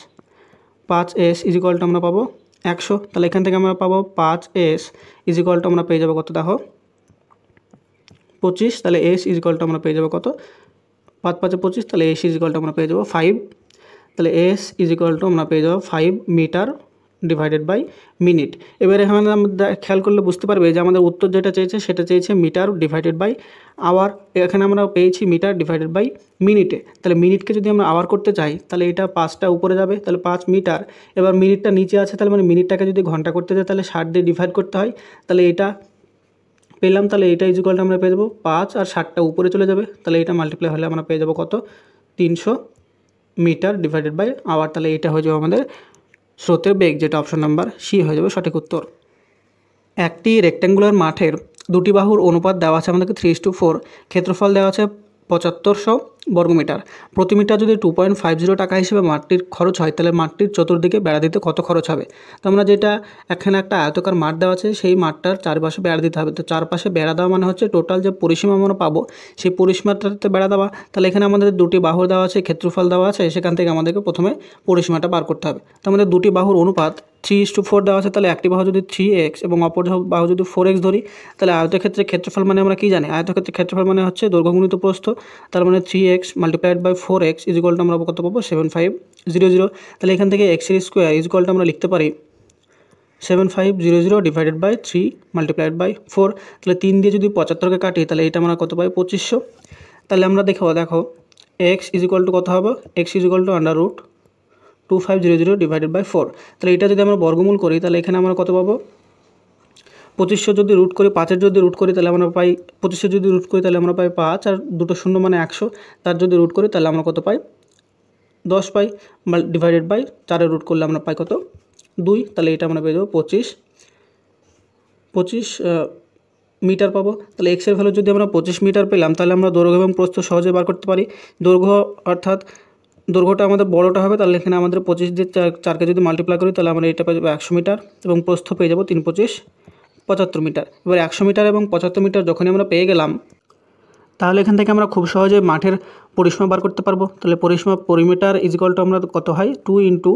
5s is equal to আমরা পাবো 100। তাহলে এখান থেকে আমরা পাবো 5s ইজ ইকুয়াল টু আমরা পেয়ে যাবো কত দেখো 25। তাহলে s ইজ ইকুয়াল টু আমরা পেয়ে যাবো কত, 5 5 25, তাহলে s ইজ ইকুয়াল টু আমরা পেয়ে যাবো 5। তাহলে s ইজ ইকুয়াল টু আমরা পেয়ে যাবো 5 মিটার ডিভাইডেড বাই মিনিট। এবার এখানে আমরা খেয়াল করলে বুঝতে পারবে যে আমাদের উত্তর যেটা চেয়েছে সেটা চেয়েছে মিটার ডিভাইডেড বাই আওয়ার, এখানে আমরা পেয়েছি মিটার ডিভাইডেড বাই মিনিটে। তাহলে মিনিটকে যদি আমরা আওয়ার করতে চাই তাহলে এটা 5টা উপরে যাবে, তাহলে 5 মিটার। এবার মিনিটটা নিচে আছে তাহলে মানে মিনিটটাকে যদি ঘন্টা করতে চাই তাহলে 60 দিয়ে ডিভাইড করতে হয়, তাহলে এটা পেলাম। তাহলে এটা ইজ ইকুয়াল টু আমরা পেয়ে যাবো 5 আর 60টা উপরে চলে যাবে, তাহলে এটা মাল্টিপ্লাই হলে আমরা পেয়ে যাবো কত 300 মিটার ডিভাইডেড বাই আওয়ার। তাহলে এটা হয়ে যাবে আমাদের স্রোতের বেগ, যেটা অপশন নাম্বার সি হয়ে যাবে সঠিক উত্তর। একটি রেক্ট্যাঙ্গুলার মাঠের দুটি বাহুর অনুপাত দেওয়া আছে আমাদেরকে 3:4, ক্ষেত্রফল দেওয়া আছে 7500 বর্গমিটার। প্রতি মিটার যদি 2.50 টাকা হিসেবে মাঠটির খরচ হয় তাহলে মাঠটির চতুর্দিকে বেড়া দিতে কত খরচ হবে। তো আমরা যেটা এখানে একটা আয়তাকার মাঠ দেওয়া আছে সেই মাঠটার চারপাশে বেড়া দিতে হবে। তো চারপাশে বেড়া দেওয়া মানে হচ্ছে টোটাল যে পরিসীমা আমরা পাবো সেই পরিসীমাটাতে বেড়া দেওয়া। তাহলে এখানে আমাদের দুটি বাহু দেওয়া আছে, ক্ষেত্রফল দেওয়া আছে, সেখান থেকে আমাদেরকে প্রথমে পরিসীমাটা বার করতে হবে। তো আমাদের দুটি বাহুর অনুপাত 3:4 দেওয়া আছে, তাহলে একটি বাহু যদি 3x এবং অপর বাহু যদি 4x ধরি তাহলে আয়তক্ষেত্রে ক্ষেত্রফল মানে আমরা কী জানি, আয়তক্ষেত্রে ক্ষেত্রফল মানে হচ্ছে দৈর্ঘ্য গুণিত প্রস্থ। তার মানে 3x multiplied by 4x is equal to আমরা কত পাবো 7500। তাহলে এখান থেকে x এর স্কোয়ার ইজ ইকুয়াল টু আমরা লিখতে পারি 7500 ডিভাইডেড বাই 3 মাল্টিপ্লাইড বাই 4। তাহলে 3 দিয়ে যদি 75কে কাটি তাহলে এটা আমরা কত পাই 2500। তাহলে আমরা দেখো x ইজ ইকুয়াল টু কত হবে, x is equal to under root 2500 divided by 4। তাহলে এটা যদি আমরা বর্গমূল করি তাহলে এখানে আমরা কত পাবো 2500 যদি রুট করি 5-এর যদি রুট করি তাহলে আমরা পাই 2500 যদি রুট করি তাহলে আমরা পাই 5 আর দুটো শূন্য মানে 100, তার যদি রুট করি তাহলে আমরা কত পাই 10 পাই, ডিভাইডেড বাই 4-এর রুট করলে আমরা পাই কত 2। তাহলে এটা আমরা পেয়ে যাবো 25 মিটার পাবো। তাহলে এক্সের ভ্যালু যদি আমরা 25 মিটার পেলাম তাহলে আমরা দৈর্ঘ্য এবং প্রস্থ সহজে বার করতে পারি। দৈর্ঘ্য অর্থাৎ দৈর্ঘ্যটা আমাদের বড়টা হবে, তাহলে এখানে আমাদের 25 দিয়ে 4কে যদি মাল্টিপ্লাই করি তাহলে আমরা এটা পেয়ে যাবো 100 মিটার এবং প্রস্থ পেয়ে যাবো 3 25 75 মিটার। এবার 100 মিটার এবং 75 মিটার যখনই আমরা পেয়ে গেলাম তাহলে এখান থেকে আমরা খুব সহজে মাঠের পরিসীমা বার করতে পারবো। তাহলে পরিসীমা পরিমিটার ইজ ইকুয়াল টু আমরা কত হয় 2 ইন্টু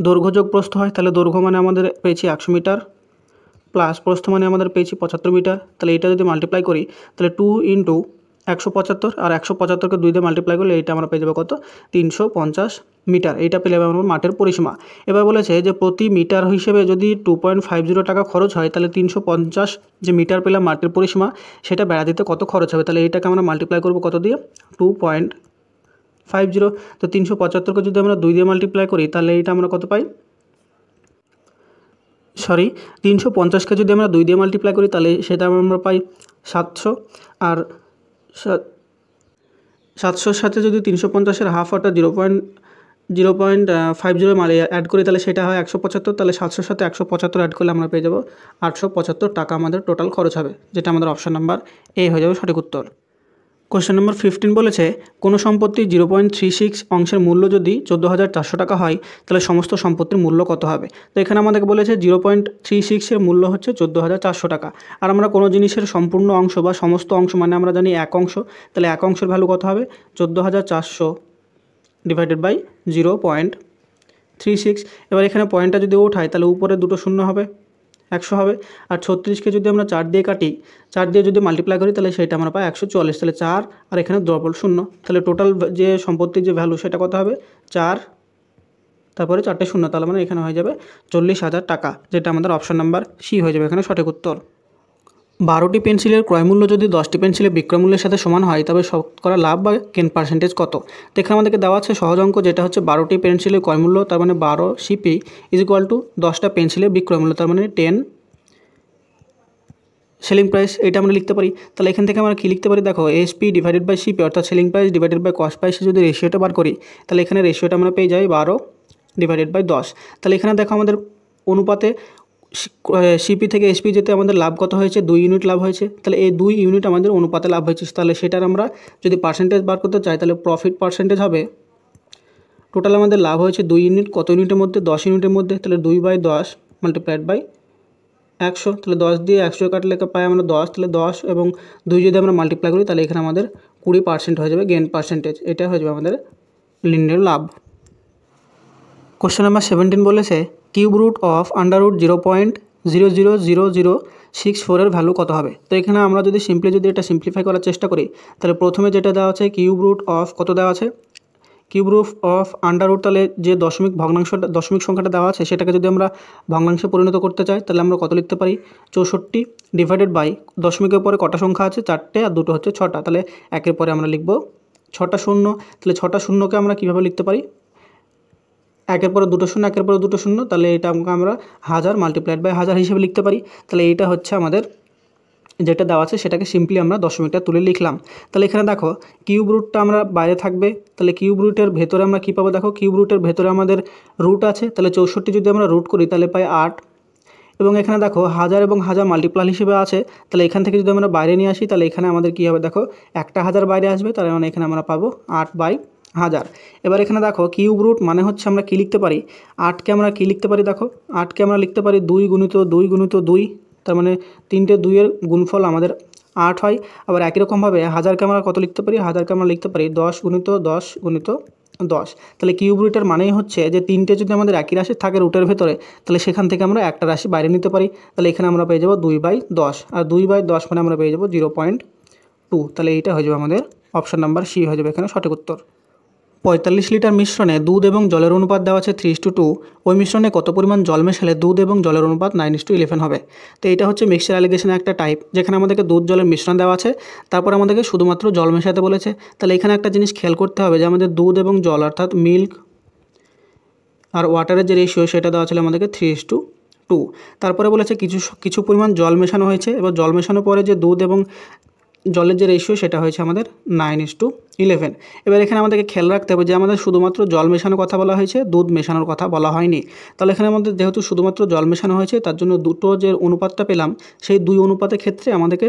দৈর্ঘ্য যোগ প্রস্থ হয়। তাহলে দৈর্ঘ্য মানে আমাদের পেয়েছি 100 মিটার প্লাস প্রস্থ মানে আমাদের পেয়েছি 75 মিটার। তাহলে এটা যদি মাল্টিপ্লাই করি তাহলে 2 ইন্টু 175 আর 175কে 2 দিয়ে মাল্টিপ্লাই করলে এটা আমরা পেয়ে যাবো কত 350 মিটার। এইটা পেলে আমরা মাঠের পরিসীমা। এবার বলেছে যে প্রতি মিটার হিসেবে যদি 2.50 টাকা খরচ হয় তাহলে 350 যে মিটার পেলাম মাঠের পরিসীমা সেটা বেড়া দিতে কত খরচ হবে। তাহলে এইটাকে আমরা মাল্টিপ্লাই করবো কত দিয়ে 2.50। তো 375কে যদি আমরা 2 দিয়ে মাল্টিপ্লাই করি তাহলে এইটা আমরা কত পাই 350কে যদি আমরা 2 দিয়ে মাল্টিপ্লাই করি তাহলে সেটা আমরা পাই 700 আর 700-র সাথে যদি 350-এর হাফ অর্থাৎ 0.50 মাল অ্যাড করি তাহলে সেটা হয় 175, তাহলে 700-র সাথে 175 অ্যাড করলে আমরা পেয়ে যাব 875 টাকা আমাদের টোটাল খরচ হবে, যেটা আমাদের অপশান নাম্বার এ হয়ে যাবে সঠিক উত্তর। কোশ্চেন নম্বর 15 বলেছে কোনো সম্পত্তি 0.36 অংশের মূল্য যদি 14,400 টাকা হয় তাহলে সমস্ত সম্পত্তির মূল্য কত হবে। তো এখানে আমাদেরকে বলেছে 0.36-এর মূল্য হচ্ছে 14,400 টাকা। আর আমরা কোনো জিনিসের সম্পূর্ণ অংশ বা সমস্ত অংশ মানে আমরা জানি এক অংশ, তাহলে এক অংশের ভ্যালু কত হবে 14,400 ডিভাইডেড বাই 0.36। এবার এখানে পয়েন্টটা যদি উঠাই তাহলে উপরে দুটো শূন্য হবে, 100 হবে। আর 36কে যদি আমরা 4 দিয়ে কাটি, 4 দিয়ে যদি মাল্টিপ্লাই করি তাহলে সেটা আমরা পাই 144, তাহলে 4 আর এখানে ডবল শূন্য, তাহলে টোটাল যে সম্পত্তির যে ভ্যালু সেটা কত হবে 4 তারপরে 4টে শূন্য, তাহলে মানে এখানে হয়ে যাবে 40,000 টাকা, যেটা আমাদের অপশান নাম্বার সি হয়ে যাবে এখানে সঠিক উত্তর। 12টি পেন্সিলের ক্রয়মূল্য যদি 10টি পেন্সিলের বিক্রয়মূল্যের সাথে সমান হয় তবে শতকরা লাভ বা গেন পার্সেন্টেজ কত। তো এখানে আমাদেরকে দেওয়া আছে সহজ অঙ্ক, যেটা হচ্ছে 12টি পেন্সিলের ক্রয়মূল্য, তার মানে 12 সিপি ইজ ইকুয়াল টু 10টা পেন্সিলের বিক্রয়মূল্য, তার মানে 10 সেলিং প্রাইস, এটা আমরা লিখতে পারি। তাহলে এখান থেকে আমরা কী লিখতে পারি দেখো, এসপি ডিভাইডেড বাই সিপি অর্থাৎ selling price divided by cost প্রাইসে যদি রেশিওটা বার করি তাহলে এখানে রেশিওটা আমরা পেয়ে যাই 12 ডিভাইডেড বাই 10। তাহলে এখানে দেখো আমাদের অনুপাতে সিপি থেকে এসপি যেতে আমাদের লাভ কত হয়েছে 2 ইউনিট লাভ হয়েছে, তাহলে এই 2 ইউনিট আমাদের অনুপাতে লাভ হয়েছে। তাহলে সেটার আমরা যদি পার্সেন্টেজ বার করতে চাই তাহলে প্রফিট পার্সেন্টেজ হবে, টোটাল আমাদের লাভ হয়েছে 2 ইউনিট, কত ইউনিটের মধ্যে 10 ইউনিটের মধ্যে, তাহলে 2/10 মাল্টিপ্লাইড বাই 100, তাহলে 10 দিয়ে 100 কাটলে পাই আমরা 10, তাহলে 10 এবং 2 যদি আমরা মাল্টিপ্লাই করি তাহলে এখানে আমাদের 20% হয়ে যাবে গেন পার্সেন্টেজ, এটা হয়ে যাবে আমাদের লিনিয়ার লাভ। কোশ্চেন নাম্বার 17 বলেছে cube root of under root 0.000064 এর ভ্যালু কত হবে। তো এখানে আমরা যদি এটা সিম্পলিফাই করার চেষ্টা করি তাহলে প্রথমে যেটা দেওয়া আছে কিউব রুট অফ কত দেওয়া আছে, cube root of under root, তাহলে যে দশমিক সংখ্যাটা দেওয়া আছে সেটাকে যদি আমরা ভগ্নাংশে পরিণত করতে চাই তাহলে আমরা কত লিখতে পারি 64 ডিভাইডেড বাই দশমিকের পরে কটা সংখ্যা আছে 4টে আর 2টো হচ্ছে 6টা, তাহলে একের পরে আমরা লিখব 6টা শূন্য, তাহলে 6টা শূন্যকে আমরা কীভাবে লিখতে পারি, একের পরে 2টো শূন্য একের পরে 2টো শূন্য, তাহলে এটা আমরা 1000 মাল্টিপ্লাইড বাই 1000 হিসেবে লিখতে পারি। তাহলে এইটা হচ্ছে আমাদের যেটা দেওয়া আছে সেটাকে সিম্পলি আমরা দশমিকটা তুলে লিখলাম। তাহলে এখানে দেখো কিউব রুটটা আমরা বাইরে থাকবে, তাহলে কিউব রুটের ভেতরে আমরা কী পাবো দেখো, কিউব রুটের ভেতরে আমাদের রুট আছে, তাহলে 64 যদি আমরা রুট করি তাহলে পাই 8, এবং এখানে দেখো 1000 এবং 1000 মাল্টিপ্লাই হিসেবে আছে, তাহলে এখান থেকে যদি আমরা বাইরে নিয়ে আসি তাহলে এখানে আমাদের কী হবে দেখো একটা 1000 বাইরে আসবে, তাহলে মানে এখানে আমরা পাবো 8/1000। এবার এখানে দেখো কিউব রুট মানে হচ্ছে আমরা কী লিখতে পারি, 8কে আমরা কী লিখতে পারি দেখো, 8কে আমরা লিখতে পারি 2 গুণিত 2 গুণিত 2, তার মানে 3টে 2-এর গুণফল আমাদের 8 হয়। আবার একই রকমভাবে 1000কে আমরা কত লিখতে পারি, 1000কে আমরা লিখতে পারি 10 গুণিত 10 গুণিত 10। তাহলে কিউব রুটের মানেই হচ্ছে যে 3টে যদি আমাদের একই রাশি থাকে রুটের ভেতরে তাহলে সেখান থেকে আমরা একটা রাশি বাইরে নিতে পারি, তাহলে এখানে আমরা পেয়ে যাবো 2/10, আর 2/10 মানে আমরা পেয়ে যাবো 0.2, তাহলে এইটা হয়ে যাবে আমাদের অপশান নাম্বার সি হয়ে যাবে এখানে সঠিক উত্তর। 45 লিটার মিশ্রণে দুধ এবং জলের অনুপাত দেওয়া আছে 3:2, ওই মিশ্রণে কত পরিমাণ জল মেশালে দুধ এবং জলের অনুপাত 9:11 হবে। তো এটা হচ্ছে মিক্সচার অ্যালিগেশনের একটা টাইপ, যেখানে আমাদেরকে দুধ জলের মিশ্রণ দেওয়া আছে, তারপর আমাদেরকে শুধুমাত্র জল মেশাতে বলেছে। তাহলে এখানে একটা জিনিস খেয়াল করতে হবে যে আমাদের দুধ এবং জল অর্থাৎ মিল্ক আর ওয়াটারের যে রেশিও সেটা দেওয়া ছিল আমাদেরকে 3:2। তারপরে বলেছে কিছু পরিমাণ জল মেশানো হয়েছে, এবার জল মেশানোর পরে যে দুধ এবং জলের যে রেশিও সেটা হয়েছে আমাদের 9:11। এবার এখানে আমাদেরকে খেয়াল রাখতে হবে যে আমাদের শুধুমাত্র জল মেশানোর কথা বলা হয়েছে, দুধ মেশানোর কথা বলা হয়নি। তাহলে এখানে আমাদের যেহেতু শুধুমাত্র জল মেশানো হয়েছে তার জন্য দুটো যে অনুপাতটা পেলাম সেই 2 অনুপাতের ক্ষেত্রে আমাদেরকে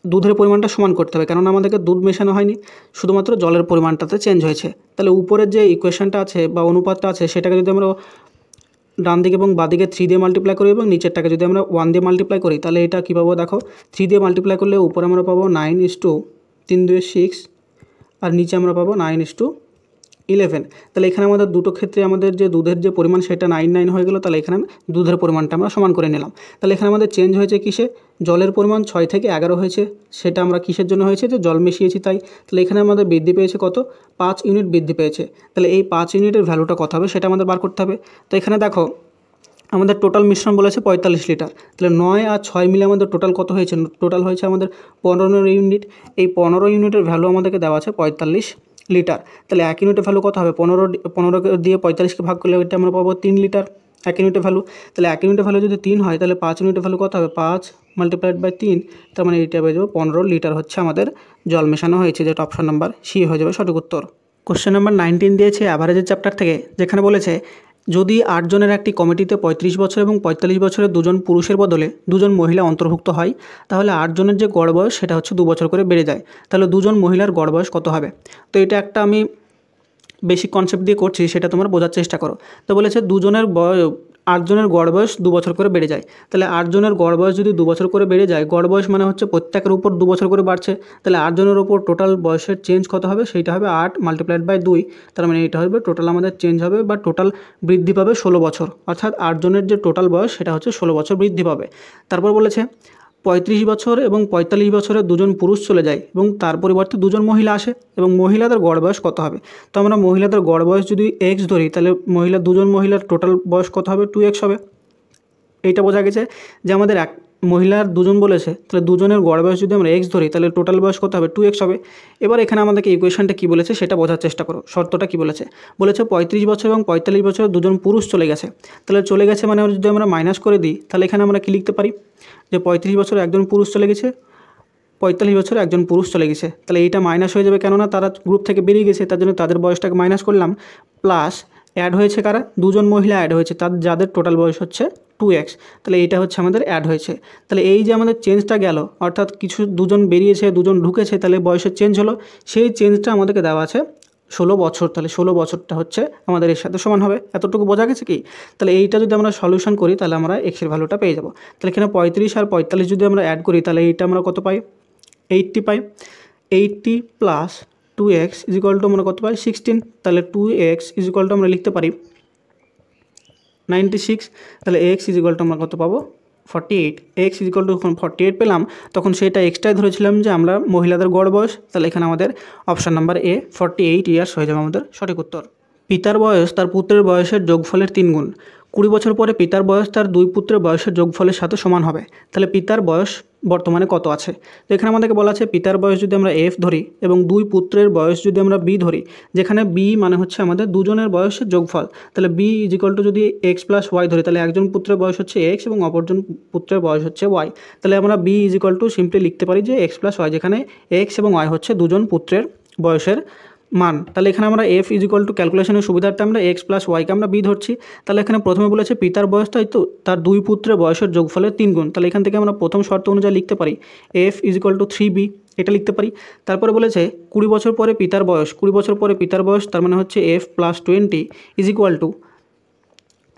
দুধের পরিমাণটা সমান করতে হবে, কারণ আমাদেরকে দুধ মেশানো হয়নি, শুধুমাত্র জলের পরিমাণটাতে চেঞ্জ হয়েছে। তাহলে উপরের যে ইকুয়েশনটা আছে বা অনুপাতটা আছে সেটাকে যদি আমরা ডান দিকে এবং বাদিকে 3 দিয়ে মাল্টিপ্লাই করি এবং নিচেরটাকে যদি আমরা 1 দিয়ে মাল্টিপ্লাই করি তাহলে এটা কী পাবো দেখো, 3 দিয়ে মাল্টিপ্লাই করলে উপরে আমরা পাবো 9:3 আর নিচে আমরা পাবো 9:11। তাহলে এখানে আমাদের দুটো ক্ষেত্রে আমাদের যে দুধের যে পরিমাণ সেটা 9 হয়ে গেল, তাহলে এখানে দুধের পরিমাণটা আমরা সমান করে নিলাম। তাহলে এখানে আমাদের চেঞ্জ হয়েছে কিসে, জলের পরিমাণ 6 থেকে 11 হয়েছে, সেটা আমরা কিসের জন্য হয়েছে যে জল মিশিয়েছি তাই। তাহলে এখানে আমাদের বৃদ্ধি পেয়েছে কত, 5 ইউনিট বৃদ্ধি পেয়েছে। তাহলে এই 5 ইউনিটের ভ্যালুটা কত হবে সেটা আমাদের বার করতে হবে। তো এখানে দেখো আমাদের টোটাল মিশ্রণ বলেছে 45 লিটার, তাহলে 9 আর 6 মিলে আমাদের টোটাল কত হয়েছে, টোটাল হয়েছে আমাদের 15 ইউনিট। এই 15 ইউনিটের ভ্যালু আমাদেরকে দেওয়া আছে 45 লিটার। তাহলে 1 ইউনিটের ভ্যালু কত হবে? 15 দিয়ে 45কে ভাগ করলে এটা আমরা পাবো 3 লিটার 1 ইউনিটের ভ্যালু। তাহলে 1 ইউনিটের ভ্যালু যদি 3 হয় তাহলে 5 ইউনিটের ভ্যালু কত হবে? 5 মাল্টিপ্লাইড বাই 3, তার মানে এইটা হয়ে যাবে 15 লিটার হচ্ছে আমাদের জল মেশানো হয়েছে, যেটা অপশন নাম্বার সি হয়ে যাবে সঠিক উত্তর। কোশ্চেন নাম্বার 19 দিয়েছে অ্যাভারেজের চ্যাপ্টার থেকে, যেখানে বলেছে যদি 8 জনের একটি কমিটিতে 35 বছর এবং 45 বছরের 2 জন পুরুষের বদলে 2 জন মহিলা অন্তর্ভুক্ত হয়, তাহলে 8 জনের যে গড় বয়স সেটা হচ্ছে 2 বছর করে বেড়ে যায়। তাহলে 2 জন মহিলার গড় বয়স কত হবে? তো এটা একটা আমি বেসিক কনসেপ্ট দিয়ে করছি, সেটা তোমরা বোঝার চেষ্টা করো। তো বলেছে 8 জনের গড় বয়স 2 বছর করে বেড়ে যায়। তাহলে 8 জনের গড় বয়স যদি 2 বছর করে বেড়ে যায়, গড় বয়স মানে হচ্ছে প্রত্যেকের উপর 2 বছর করে বাড়ছে, তাহলে 8 জনের উপর টোটাল বয়সের চেঞ্জ কত হবে? সেইটা হবে 8 মাল্টিপ্লাইড বাই 2, তার মানে এটা হবে টোটাল আমাদের চেঞ্জ হবে বা টোটাল বৃদ্ধি পাবে 16 বছর, অর্থাৎ 8 জনের যে টোটাল বয়স সেটা হচ্ছে 16 বছর বৃদ্ধি পাবে। তারপর বলেছে 35 বছর এবং 45 বছরের 2 জন পুরুষ চলে যায় এবং তার পরিবর্তে 2 জন মহিলা আসে, এবং মহিলাদের গড় বয়স কত হবে? তো আমরা মহিলাদের গড় বয়স যদি x ধরি, তাহলে 2 জন মহিলার টোটাল বয়স কত হবে? 2x হবে। এইটা বোঝা গেছে যে আমাদের এক মহিলার 2 জন বলেছে, তাহলে 2 জনের গড় বয়স যদি আমরা x ধরি তাহলে টোটাল বয়স কত হবে? 2x হবে। এবার এখানে আমাদেরকে ইকুয়েশনটা কী বলেছে সেটা বোঝার চেষ্টা করো, শর্তটা কী বলেছে। 35 বছর এবং 45 বছরের 2 জন পুরুষ চলে গেছে, তাহলে চলে গেছে মানে যদি আমরা মাইনাস করে দিই, তাহলে এখানে আমরা কী লিখতে পারি? যে 35 বছরে একজন পুরুষ চলে গেছে, 45 বছরে একজন পুরুষ চলে গেছে, তাহলে এইটা মাইনাস হয়ে যাবে, কেননা তারা গ্রুপ থেকে বেরিয়ে গেছে, তার জন্য তাদের বয়সটাকে মাইনাস করলাম। প্লাস অ্যাড হয়েছে কারা? 2 জন মহিলা অ্যাড হয়েছে, যাদের টোটাল বয়স হচ্ছে 2x, তাহলে এইটা হচ্ছে আমাদের অ্যাড হয়েছে। তাহলে এই যে আমাদের চেঞ্জটা গেল, অর্থাৎ কিছু 2 জন বেরিয়েছে 2 জন ঢুকেছে, তাহলে বয়সের চেঞ্জ হলো, সেই চেঞ্জটা আমাদেরকে দেওয়া আছে 16 বছর, তাহলে 16 বছরটা হচ্ছে আমাদের এর সাথে সমান হবে। এতটুকু বোঝা গেছে কি? তাহলে এইটা যদি আমরা সলিউশন করি তাহলে আমরা এক্সের ভ্যালুটা পেয়ে যাব। তাহলে এখানে 35 আর 45 যদি আমরা অ্যাড করি তাহলে এইটা আমরা কত পাই? 80 পাই। 80 plus 2x is equal to আমরা কত পাই? 16। তাহলে 2x ইজ ইকুয়াল টু আমরা লিখতে পারি 96। তাহলে x ইজ ইকুয়াল টু আমরা কত পাবো? 48। x ইজ ইকুয়াল টু যখন 48 পেলাম তখন সেটা এক্সট্রাই ধরেছিলাম যে আমরা মহিলাদের গড় বয়স, তাহলে এখানে আমাদের অপশান নাম্বার এ 48 ইয়ার্স হয়ে যাবে আমাদের সঠিক উত্তর। পিতার বয়স তার পুত্রের বয়সের যোগফলের 3 গুণ। 20 বছর পরে পিতার বয়স তার 2 পুত্রের বয়সের যোগফলের সাথে সমান হবে। তাহলে পিতার বয়স বর্তমানে কত আছে? তো এখানে আমাদেরকে বলা আছে পিতার বয়স যদি আমরা f ধরি এবং 2 পুত্রের বয়স যদি আমরা b ধরি, যেখানে b মানে হচ্ছে আমাদের 2 জনের বয়সের যোগফল, তাহলে b ইজ ইকুয়াল টু যদি x প্লাস y ধরি, তাহলে একজন পুত্রের বয়স হচ্ছে x এবং অপরজন পুত্রের বয়স হচ্ছে y, তাহলে আমরা b is equal two simply লিখতে পারি যে x প্লাস y, যেখানে x এবং y হচ্ছে 2 জন পুত্রের বয়সের মান। তাহলে এখানে আমরা f ইজ ইকুয়াল টু ক্যালকুলেশনের সুবিধার্থে আমরা x প্লাস ওয়াইকে আমরা b ধরছি। তাহলে এখানে প্রথমে বলেছে পিতার বয়স, তাই তো তার 2 পুত্রের বয়সের যোগফলের 3 গুণ, তাহলে এখান থেকে আমরা প্রথম শর্ত অনুযায়ী লিখতে পারি f is equal two 3b, এটা লিখতে পারি। তারপরে বলেছে 20 বছর পরে পিতার বয়স, 20 বছর পরে পিতার বয়স, তার মানে হচ্ছে f plus 20 is equal two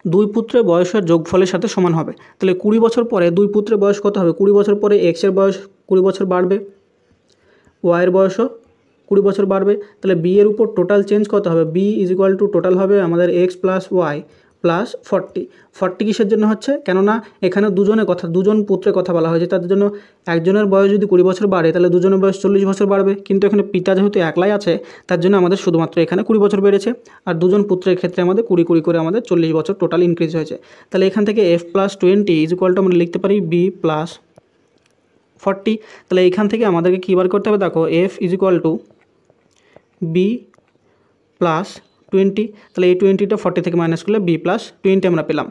2 পুত্রের বয়সের যোগফলের সাথে সমান হবে। তাহলে 20 বছর পরে 2 পুত্রের বয়স কত হবে? 20 বছর পরে x এর বয়স 20 বছর বাড়বে, y এর বয়সও 20 বছর বাড়বে, তাহলে b এর উপর টোটাল চেঞ্জ কত হবে? b is equal two total হবে আমাদের x প্লাস ওয়াই প্লাস 40 কিসের জন্য হচ্ছে? কেননা এখানে 2 জন পুত্রের কথা বলা হয়েছে, তাদের জন্য একজনের বয়স যদি 20 বছর বাড়ে তাহলে 2 জনের বয়স 40 বছর বাড়বে, কিন্তু এখানে পিতা যেহেতু একলাই আছে তার জন্য আমাদের শুধুমাত্র এখানে 20 বছর বেড়েছে, আর 2 জন পুত্রের ক্ষেত্রে আমাদের 20 করে আমাদের 40 বছর টোটাল ইনক্রিজ হয়েছে। তাহলে এখান থেকে f plus 20 is equal to আমরা লিখতে পারি b প্লাস 40। তাহলে এখান থেকে আমাদেরকে কী বার করতে হবে? দেখো f is equal two b plus 20, তাহলে এই 20টা 40 থেকে মাইনাস করলে b প্লাস 20 আমরা পেলাম।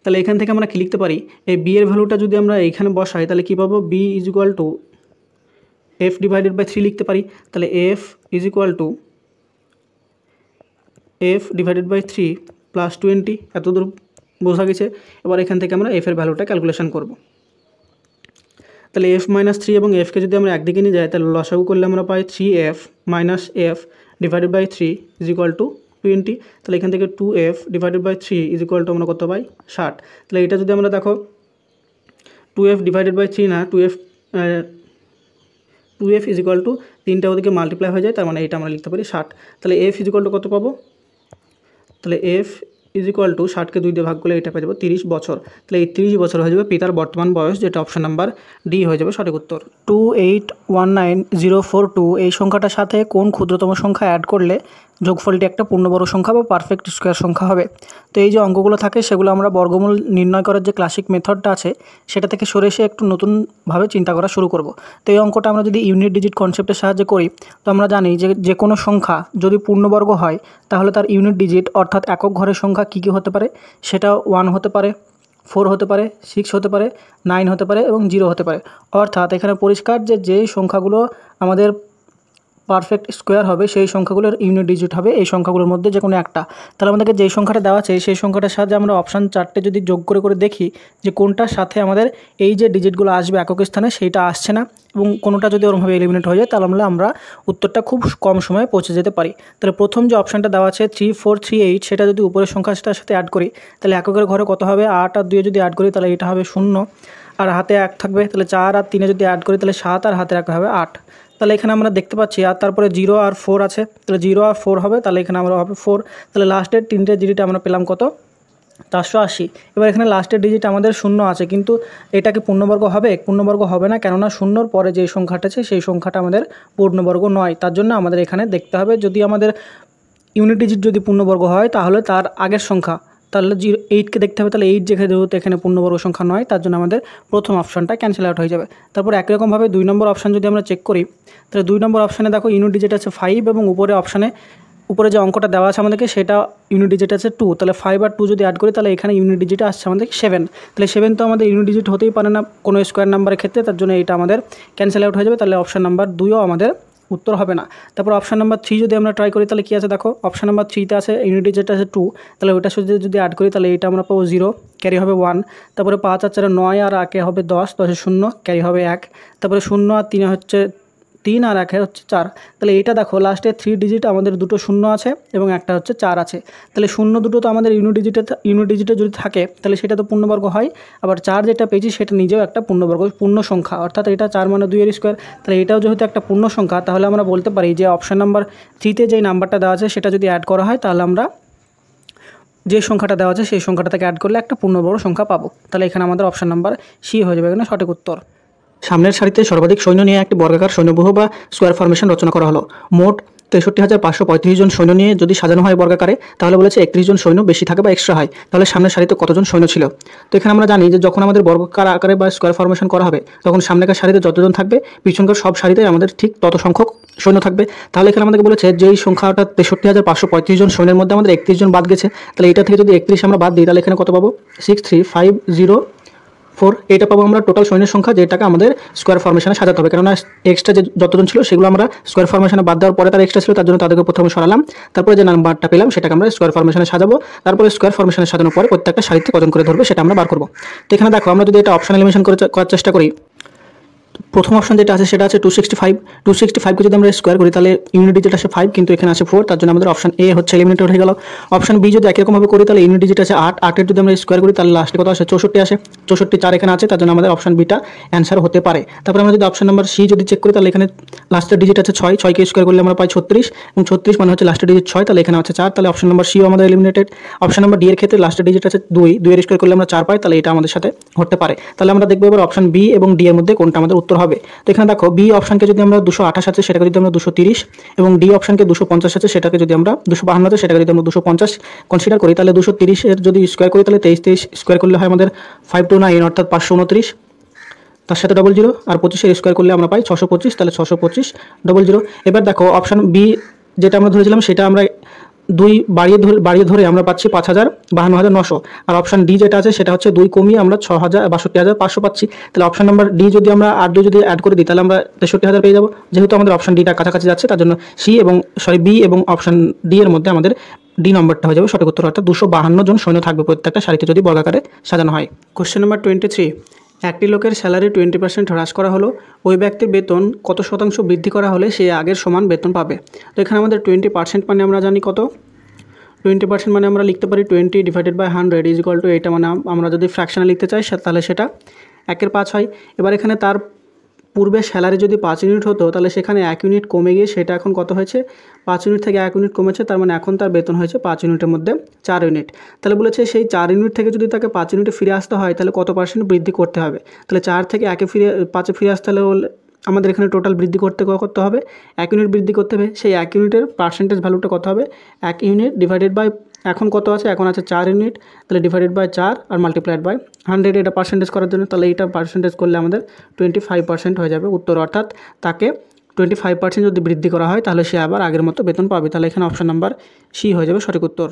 তাহলে এখান থেকে আমরা কি লিখতে পারি? এই b এর ভ্যালুটা যদি আমরা এইখানে বসাই তাহলে কী পাবো? b is equal to f divided by 3 লিখতে পারি। তাহলে f is equal to f divided by 3 plus 20, এতদূর বোঝা গেছে। এবার এখান থেকে আমরা f এর ভ্যালুটা ক্যালকুলেশন করব। তাহলে f মাইনাস 3 এবং f কে যদি আমরা একদিকে নিয়ে যাই তাহলে লসাগু করলে আমরা পাই 3f minus f divided by 3 is equal to 20। তাহলে এখান থেকে 2f divided by 3 is equal to আমরা কত পাই? 60। তাহলে এটা যদি আমরা দেখো 2f ডিভাইডেড বাই 3 না 2f ইজ ইকুয়াল টু 3টা ওদিকে মাল্টিপ্লাই হয়ে যায়, তার মানে এটা আমরা লিখতে পারি 60। তাহলে f ইজ ইকুয়াল টু কত পাবো? তাহলে f ইজ ইকুয়াল টু 60কে 2 দিয়ে ভাগ করলে এটা পেয়ে যাবো 30 বছর। তাহলে এই 30 বছর হয়ে যাবে পিতার বর্তমান বয়স, যেটা অপশন নাম্বার ডি হয়ে যাবে সঠিক উত্তর। 2819042 এই সংখ্যাটার সাথে কোন ক্ষুদ্রতম সংখ্যা অ্যাড করলে যোগফলটি একটা পূর্ণবর্গ সংখ্যা বা পারফেক্ট স্কোয়ার সংখ্যা হবে। তো এই যে অঙ্কগুলো থাকে সেগুলো আমরা বর্গমূল নির্ণয় করার যে ক্লাসিক মেথডটা আছে সেটা থেকে সরে এসে একটু নতুনভাবে চিন্তা করা শুরু করব। তো এই অঙ্কটা আমরা যদি ইউনিট ডিজিট কনসেপ্টের সাহায্যে করি, তো আমরা জানি যে কোনো সংখ্যা যদি পূর্ণবর্গ হয় তাহলে তার ইউনিট ডিজিট অর্থাৎ একক ঘরের সংখ্যা কী কী হতে পারে, সেটা 1 হতে পারে, 4 হতে পারে, 6 হতে পারে, 9 হতে পারে এবং 0 হতে পারে। অর্থাৎ এখানে পরিষ্কার যেই সংখ্যাগুলো আমাদের পারফেক্ট স্কোয়ার হবে সেই সংখ্যাগুলোর ইউনিট ডিজিট হবে এই সংখ্যাগুলোর মধ্যে যে কোনো একটা। তাহলে আমাদেরকে যেই সংখ্যাটা দেওয়া আছে সেই সংখ্যাটার সাহায্যে আমরা অপশান 4টে যদি যোগ করে দেখি যে কোনটার সাথে আমাদের এই যে ডিজিটগুলো আসবে একক স্থানে সেইটা আসছে না এবং কোনোটা যদি ওরকমভাবে এলিমিনেট হয়ে যায় তাহলে আমরা উত্তরটা খুব কম সময়ে পৌঁছে যেতে পারি। তাহলে প্রথম যে অপশানটা দেওয়া আছে 3438 সেটা যদি উপরের সংখ্যাটার সাথে অ্যাড করি তাহলে এককের ঘরে কত হবে, 8 আর 2 যদি অ্যাড করি তাহলে এটা হবে 0 আর হাতে 1 থাকবে, তাহলে 4 আর 3 যদি অ্যাড করি তাহলে 7 আর হাতে 1 হবে 8। তাহলে এখানে আমরা দেখতে পাচ্ছি আর তারপরে 0 আর 4 আছে, তাহলে 0 আর 4 হবে, তাহলে এখানে আমরা হবে 4। তাহলে লাস্টের 3টে ডিজিট আমরা পেলাম কত, 480। এবার এখানে লাস্টের ডিজিট আমাদের 0 আছে, কিন্তু এটা কি পূর্ণবর্গ হবে? পূর্ণবর্গ হবে না, কেননা 0-র পরে যে সংখ্যাটা আছে সেই সংখ্যাটা আমাদের পূর্ণবর্গ নয়। তার জন্য আমাদের এখানে দেখতে হবে যদি আমাদের ইউনিট ডিজিট যদি পূর্ণবর্গ হয় তাহলে তার আগের সংখ্যা, তাহলে 8কে দেখতে হবে, তাহলে 8 যেহেতু এখানে পূর্ণবর্গ সংখ্যা নয় তার জন্য আমাদের প্রথম অপশানটা ক্যান্সেল আউট হয়ে যাবে। তারপর একই রকমভাবে 2 নম্বর অপশান যদি আমরা চেক করি তাহলে 2 নম্বর অপশানে দেখো ইউনিট ডিজিট আছে 5 এবং উপরে যে অঙ্কটা দেওয়া আছে আমাদেরকে সেটা ইউনিট ডিজিট আছে 2, তাহলে 5 আর 2 যদি অ্যাড করি তাহলে এখানে ইউনিট ডিজিট আসছে আমাদের 7। তাহলে 7 তো আমাদের ইউনিট ডিজিট হতেই পারে না কোনো স্কোয়ার নাম্বারের ক্ষেত্রে, তার জন্য এটা আমাদের ক্যান্সেল আউট হয়ে যাবে। তাহলে অপশান নাম্বার 2ও আমাদের উত্তর হবে না। তারপর অপশান নাম্বার 3 যদি আমরা ট্রাই করি তাহলে কী আছে দেখো, অপশান নাম্বার 3তে আছে ইউনিট ডিজিট আছে 2, তাহলে ওইটার সাথে যদি অ্যাড করি তাহলে এটা আমরা পাবো 0, ক্যারি হবে 1। তারপরে 5 আর 4 9 আর 1 হবে 10, 10 0, ক্যারি হবে 1। তারপরে 0 আর 3 হচ্ছে 3 আর 1 হচ্ছে 4। তাহলে এইটা দেখো লাস্টে 3 ডিজিট আমাদের দুটো 0 আছে এবং একটা হচ্ছে 4 আছে। তাহলে 0 দুটো তো আমাদের ইউনিট ডিজিটে যদি থাকে তাহলে সেটা তো পূর্ণবর্গ হয়, আবার 4 যেটা পেয়েছি সেটা নিজেও একটা পূর্ণ সংখ্যা, অর্থাৎ এটা 4 মানে 2 এর স্কোয়ার। তাহলে এটাও যেহেতু একটা পূর্ণ সংখ্যা তাহলে আমরা বলতে পারি যে অপশান নাম্বার 3তে যেই নাম্বারটা দেওয়া আছে সেটা যদি অ্যাড করা হয় তাহলে আমরা যে সংখ্যাটা দেওয়া আছে সেই সংখ্যাটা থেকে অ্যাড করলে একটা পূর্ণবর্গ সংখ্যা পাবো। তাহলে এখানে আমাদের অপশান নাম্বার সি হয়ে যাবে এখানে সঠিক উত্তর। সামনের সারিতে সর্বাধিক সৈন্য নিয়ে একটি বর্গাকার সৈন্যব্যূহ বা স্কোয়ার ফরমেশন রচনা করা হলো। মোট 63,535 জন সৈন্য নিয়ে যদি সাজানো হয় বর্গাকারে তাহলে বলেছে 31 জন সৈন্য বেশি থাকে বা এক্সট্রা হয়, তাহলে সামনের সারিতে কতজন সৈন্য ছিল। তো এখানে আমরা জানি যে যখন আমাদের বর্গাকার আকারে বা স্কোয়ার ফরমেশন করা হবে তখন সামনেকার সারিতে যতজন থাকবে পিছনকার সব সারিতে আমাদের ঠিক তত সংখ্যক সৈন্য থাকবে। তাহলে এখানে আমাদেরকে বলেছে যেই সংখ্যাটা 63,535 জন সৈন্যের মধ্যে আমাদের 31 জন বাদ গেছে, তাহলে এটা থেকে যদি 31 আমরা বাদ দিই তাহলে এখানে কত পাবো, 63,504। এটা পাবো আমরা টোটাল সৈন্যের সংখ্যা যেটাকে আমাদের স্কোয়ার ফরমেশনে সাজাতে হবে, কেননা এক্সট্রা যে যতজন ছিল সেগুলো আমরা স্কোয়ার ফরমেশনে বাদ দেওয়ার পরে তার এক্সট্রা ছিল তার জন্য তাদেরকে প্রথমে সরালাম, তারপরে যে নাম্বারটা পেলাম সেটাকে আমরা স্কোয়ার ফরমেশনে সাজাবো, তারপরে স্কোয়ার ফরমেশনে সাজানোর পরে প্রত্যেকটা সারিতে কজন করে ধরবে সেটা আমরা বার করবো। তো এখানে দেখো আমরা যদি এটা অপশন এলিমিনেশন করার চেষ্টা করি, প্রথম অপশন যেটা আছে সেটা আছে 265কে যদি আমরা স্কোয়ার করি তাহলে ইউনিট ডিজিট আছে 5 কিন্তু এখানে আছে 4, তার জন্য আমাদের অপশন এ হচ্ছে এলিমিনেটেড হয়ে গেল। অপশন বি যদি একই রকমভাবে করি তাহলে ইউনিট ডিজিট আছে 8 যদি আমরা স্কোয়ার করি তাহলে লাস্টে কত আসে 64 আসে, 64 4 এখানে আছে, তার জন্য আমাদের অপশন বিটা অ্যান্সার হতে পারে। তারপরে আমরা যদি অপশন নাম্বার সি যদি চেক করি তাহলে এখানে লাস্টের ডিজিট আছে 6কে স্কোয়ার করলে আমরা পাই 36 এবং 36 মানে হচ্ছে লাস্টের ডিজিট 6, তাহলে এখানে আছে 4, তাহলে অপশন নাম্বার সিও আমাদের এলিমিনেটেড। অপশন নাম্বার ডি এর ক্ষেত্রে লাস্টের ডিজিট আছে 2 এর স্কোয়ার করলে আমরা 4 পাই, তাহলে এটা আমাদের সাথে হতে পারে। তাহলে আমরা দেখবো এবার অপশন বি এবং ডি এর মধ্যে কোনটা আমাদের উত্তর হবে। তো এখানে দেখো বি অপশনকে যদি আমরা 228 আছে সেটাকে যদি আমরা 230 এবং ডি অপশনকে 250 আছে সেটাকে যদি আমরা 252 আছে সেটাকে যদি আমরা 250 কনসিডার করি তাহলে 230 এর যদি স্কোয়ার করি তাহলে 23 স্কোয়ার করলে হয় আমাদের 529 অর্থাৎ 529, তার সাথে 00 আর 25 এর স্কোয়ার করলে আমরা পাই 625, তাহলে 625 00। এবার দেখো অপশন বি যেটা আমরা ধরেছিলাম সেটা আমরা 2 বাড়িয়ে ধরে আমরা পাচ্ছি 5,52,900, আর অপশন ডি যেটা আছে সেটা হচ্ছে 2 কমিয়ে আমরা 62,500 পাচ্ছি। তাহলে অপশন নাম্বার ডি যদি আমরা 8 যদি অ্যাড করে দিই তাহলে আমরা 63,000 পেয়ে যাবো। যেহেতু আমাদের অপশন ডিটা কাছাকাছি যাচ্ছে তার জন্য বি এবং অপশন ডি এর মধ্যে আমাদের ডি নম্বরটা হয়ে যাবে সঠিক উত্তর, অর্থাৎ 252 জন সৈন্য থাকবে প্রত্যেকটা সারিতে যদি বর্গাকারে সাজানো হয়। কোশ্চেন নাম্বার 23, একটি লোকের স্যালারি 20% হ্রাস করা হলো, ওই ব্যক্তির বেতন কত শতাংশ বৃদ্ধি করা হলে সে আগের সমান বেতন পাবে। তো এখানে আমাদের 20% মানে আমরা জানি কত, 20% মানে আমরা লিখতে পারি 20/100 = এটা, মানে আমরা যদি ফ্র্যাকশনে লিখতে চাই তাহলে সেটা 1/5 হয়। এবার এখানে তার পূর্বে স্যালারি যদি 5 ইউনিট হতো তাহলে সেখানে 1 ইউনিট কমে গিয়ে সেটা এখন কত হয়েছে, 5 ইউনিট থেকে 1 ইউনিট কমেছে, তার মানে এখন তার বেতন হয়েছে 5 ইউনিটের মধ্যে 4 ইউনিট। তাহলে বলেছে সেই 4 ইউনিট থেকে যদি তাকে 5 ইউনিটে ফিরে আসতে হয় তাহলে কত % বৃদ্ধি করতে হবে। তাহলে 4 থেকে 5-এ ফিরে আসতে হলে আমাদের এখানে টোটাল বৃদ্ধি করতে হবে 1 ইউনিট বৃদ্ধি করতে হবে। সেই 1 ইউনিটের পার্সেন্টেজ ভ্যালুটা কত হবে, 1 ইউনিট ডিভাইডেড বাই এখন কত আছে, এখন আছে 4 ইউনিট, তাহলে ডিভাইডেড বাই 4 আর মাল্টিপ্লাইড বাই 100 এটা পার্সেন্টেজ করার জন্য, তাহলে এইটা পার্সেন্টেজ করলে আমাদের 25% হয়ে যাবে উত্তর। অর্থাৎ তাকে 25% যদি বৃদ্ধি করা হয় তাহলে সে আবার আগের মতো বেতন পাবে। তাহলে এখানে অপশন নাম্বার সি হয়ে যাবে সঠিক উত্তর।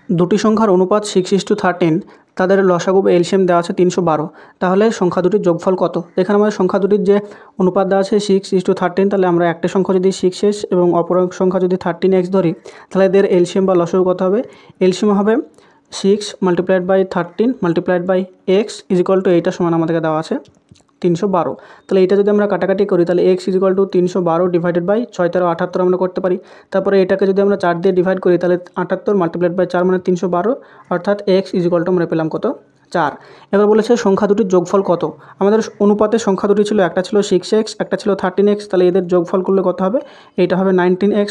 দুটি সংখ্যার অনুপাত 6:13, তাদের লসাগু বা এলসিএম দেওয়া আছে 312, তাহলে সংখ্যা দুটির যোগফল কত। এখানে আমাদের সংখ্যা দুটির যে অনুপাত দেওয়া আছে 6:13, তাহলে আমরা একটা সংখ্যা যদি 6s এবং অপর সংখ্যা যদি 13x ধরি, তাহলে এদের এলসিএম বা লসাগু কত হবে, এলসিএম হবে 6 multiplied by 13 multiplied by x is equal to এইটা সমান আমাদেরকে দেওয়া আছে 312। তাহলে এটা যদি আমরা কাটাকাটি করি তাহলে x is equal to 312 divided by 6×13 আমরা করতে পারি। তারপরে এটাকে যদি আমরা 4 দিয়ে ডিভাইড করি তাহলে 78 মাল্টিপ্লাইড বাই 4 মানে 312, অর্থাৎ এক্স ইজিক্যাল টু আমরা পেলাম কত, 4। এবার বলেছে সংখ্যা দুটির যোগফল কত। আমাদের অনুপাতের সংখ্যা দুটি ছিল, একটা ছিল 6x, একটা ছিল 13x, তাহলে এদের যোগফল করলে কত হবে, এইটা হবে 19x।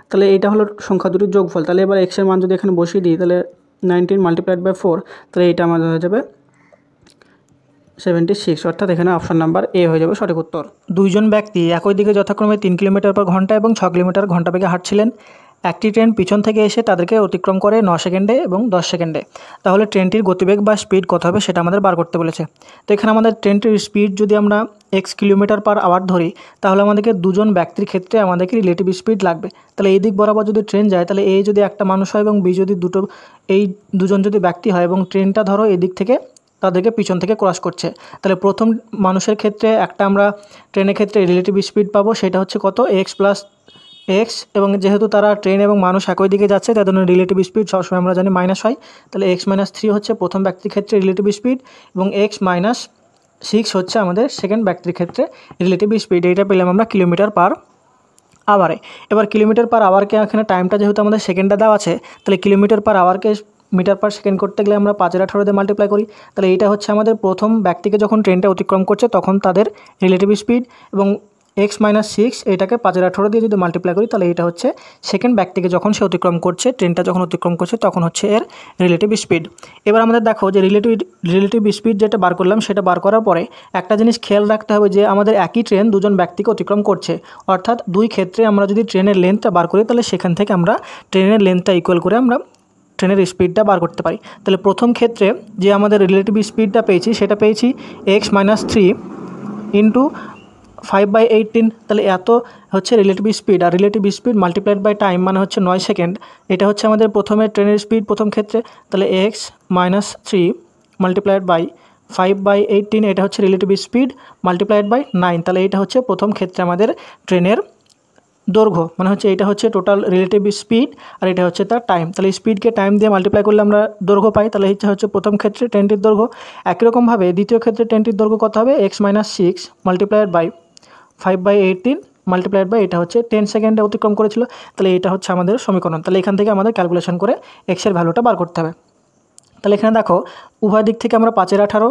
তাহলে এইটা হলো সংখ্যা দুটির যোগফল। তাহলে এবার এক্সের মান যদি এখানে বসিয়ে দিই তাহলে 19 মাল্টিপ্লাইড বাই 4, তাহলে এইটা আমাদের হয়ে যাবে 76, অর্থাৎ এখানে অপশন নাম্বার এ হয়ে যাবে সঠিক উত্তর। দুইজন ব্যক্তি একই দিকে যথাক্রমে 3 কিলোমিটার/ঘন্টা এবং 6 কিলোমিটার/ঘন্টা বেগে হাঁটছিলেন। একটি ট্রেন পিছন থেকে এসে তাদেরকে অতিক্রম করে 9 সেকেন্ডে এবং 10 সেকেন্ডে। তাহলে ট্রেনটির গতিবেগ বা স্পিড কত হবে সেটা আমাদের বার করতে বলেছে। তো এখানে আমাদের ট্রেনটির স্পিড যদি আমরা x কিলোমিটার/আওয়ার ধরি, তাহলে আমাদেরকে দুজন ব্যক্তির ক্ষেত্রে আমাদেরকে রিলেটিভ স্পিড লাগবে। তাহলে এই দিক বরাবর যদি ট্রেন যায় তাহলে এ যদি একটা মানুষ হয় এবং বি যদি এই দুজন যদি ব্যক্তি হয় এবং ট্রেনটা ধরো এই দিক থেকে তাদেরকে পিছন থেকে ক্রস করছে, তাহলে প্রথম মানুষের ক্ষেত্রে একটা আমরা ট্রেনের ক্ষেত্রে রিলেটিভ স্পিড পাবো, সেটা হচ্ছে কত, x প্লাস এক্স, এবং যেহেতু তারা ট্রেন এবং মানুষ একই দিকে যাচ্ছে তাই জন্য রিলেটিভ স্পিড সবসময় আমরা জানি -হয়। তাহলে x-3 হচ্ছে প্রথম ব্যক্তির ক্ষেত্রে রিলেটিভ স্পিড এবং x-6 হচ্ছে আমাদের সেকেন্ড ব্যক্তির ক্ষেত্রে রিলেটিভ স্পিড। এইটা পেলাম আমরা কিলোমিটার/আওয়ারে। এবার কিলোমিটার/আওয়ারকে এখানে টাইমটা যেহেতু আমাদের সেকেন্ডে দেওয়া আছে, তাহলে কিলোমিটার/আওয়ারকে মিটার/সেকেন্ড করতে গেলে আমরা 5/18 দিয়ে মাল্টিপ্লাই করি। তাহলে এইটা হচ্ছে আমাদের প্রথম ব্যক্তিকে যখন ট্রেনটা অতিক্রম করছে তখন তাদের রিলেটিভ স্পিড, এবং x-6 এটাকে 5/18 দিয়ে যদি মাল্টিপ্লাই করি তাহলে এটা হচ্ছে সেকেন্ড ব্যক্তিকে যখন সে অতিক্রম করছে, ট্রেনটা যখন অতিক্রম করছে তখন হচ্ছে এর রিলেটিভ স্পিড। এবার আমাদের দেখো যে রিলেটিভ স্পিড যেটা বার করলাম, সেটা বার করার পরে একটা জিনিস খেয়াল রাখতে হবে যে আমাদের একই ট্রেন দুজন ব্যক্তিকে অতিক্রম করছে, অর্থাৎ দুই ক্ষেত্রে আমরা যদি ট্রেনের লেন্থটা বার করি তাহলে সেখান থেকে আমরা ট্রেনের লেন্থটা ইকুয়াল করে আমরা ট্রেনের স্পিডটা বার করতে পারি। তাহলে প্রথম ক্ষেত্রে যে আমাদের রিলেটিভ স্পিডটা পেয়েছি সেটা পেয়েছি x-3 ইন্টু 5/18, তাহলে এত হচ্ছে রিলেটিভ স্পিড, আর relative speed multiplied by time মানে হচ্ছে 9 সেকেন্ড। এটা হচ্ছে আমাদের প্রথমে ট্রেনের স্পিড প্রথম ক্ষেত্রে, তাহলে x-3 মাল্টিপ্লাইড বাই 5/18 এটা হচ্ছে রিলেটিভ স্পিড মাল্টিপ্লাইড বাই 9, তাহলে এটা হচ্ছে প্রথম ক্ষেত্রে আমাদের ট্রেনের দৈর্ঘ্য, মানে হচ্ছে এটা হচ্ছে টোটাল রিলেটিভ স্পিড আর এটা হচ্ছে তার টাইম। তাহলে স্পিডকে টাইম দিয়ে মাল্টিপ্লাই করলে আমরা দৈর্ঘ্য পাই, তাহলে এটা হচ্ছে প্রথম ক্ষেত্রে ট্রেনটির দৈর্ঘ্য। একই রকমভাবে দ্বিতীয় ক্ষেত্রে ট্রেনটির দৈর্ঘ্য কত হবে, x-6 multiplied by 5/18 multiplied by এটা হচ্ছে 10 সেকেন্ডে অতিক্রম করেছিল। তাহলে এটা হচ্ছে আমাদের সমীকরণ। তাহলে এখান থেকে আমাদের ক্যালকুলেশন করে এক্সের ভ্যালুটা বার করতে হবে। তাহলে এখানে দেখো উভয় দিক থেকে আমরা 5/18,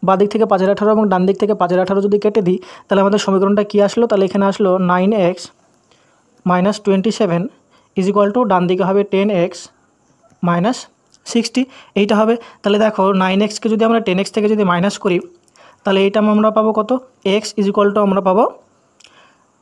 বাঁ দিক থেকে 5/18 এবং ডান দিক থেকে 5/18 যদি কেটে দিই তাহলে আমাদের সমীকরণটা কী আসলো, তাহলে এখানে আসলো 9x - 27 ইজ ইকুয়াল টু ডান দিকে হবে 10x - 60, এইটা হবে। তাহলে দেখো 9xকে যদি আমরা 10x থেকে যদি মাইনাস করি তাহলে এইটা আমরা পাবো কত, x ইজ ইকুয়াল টু আমরা পাবো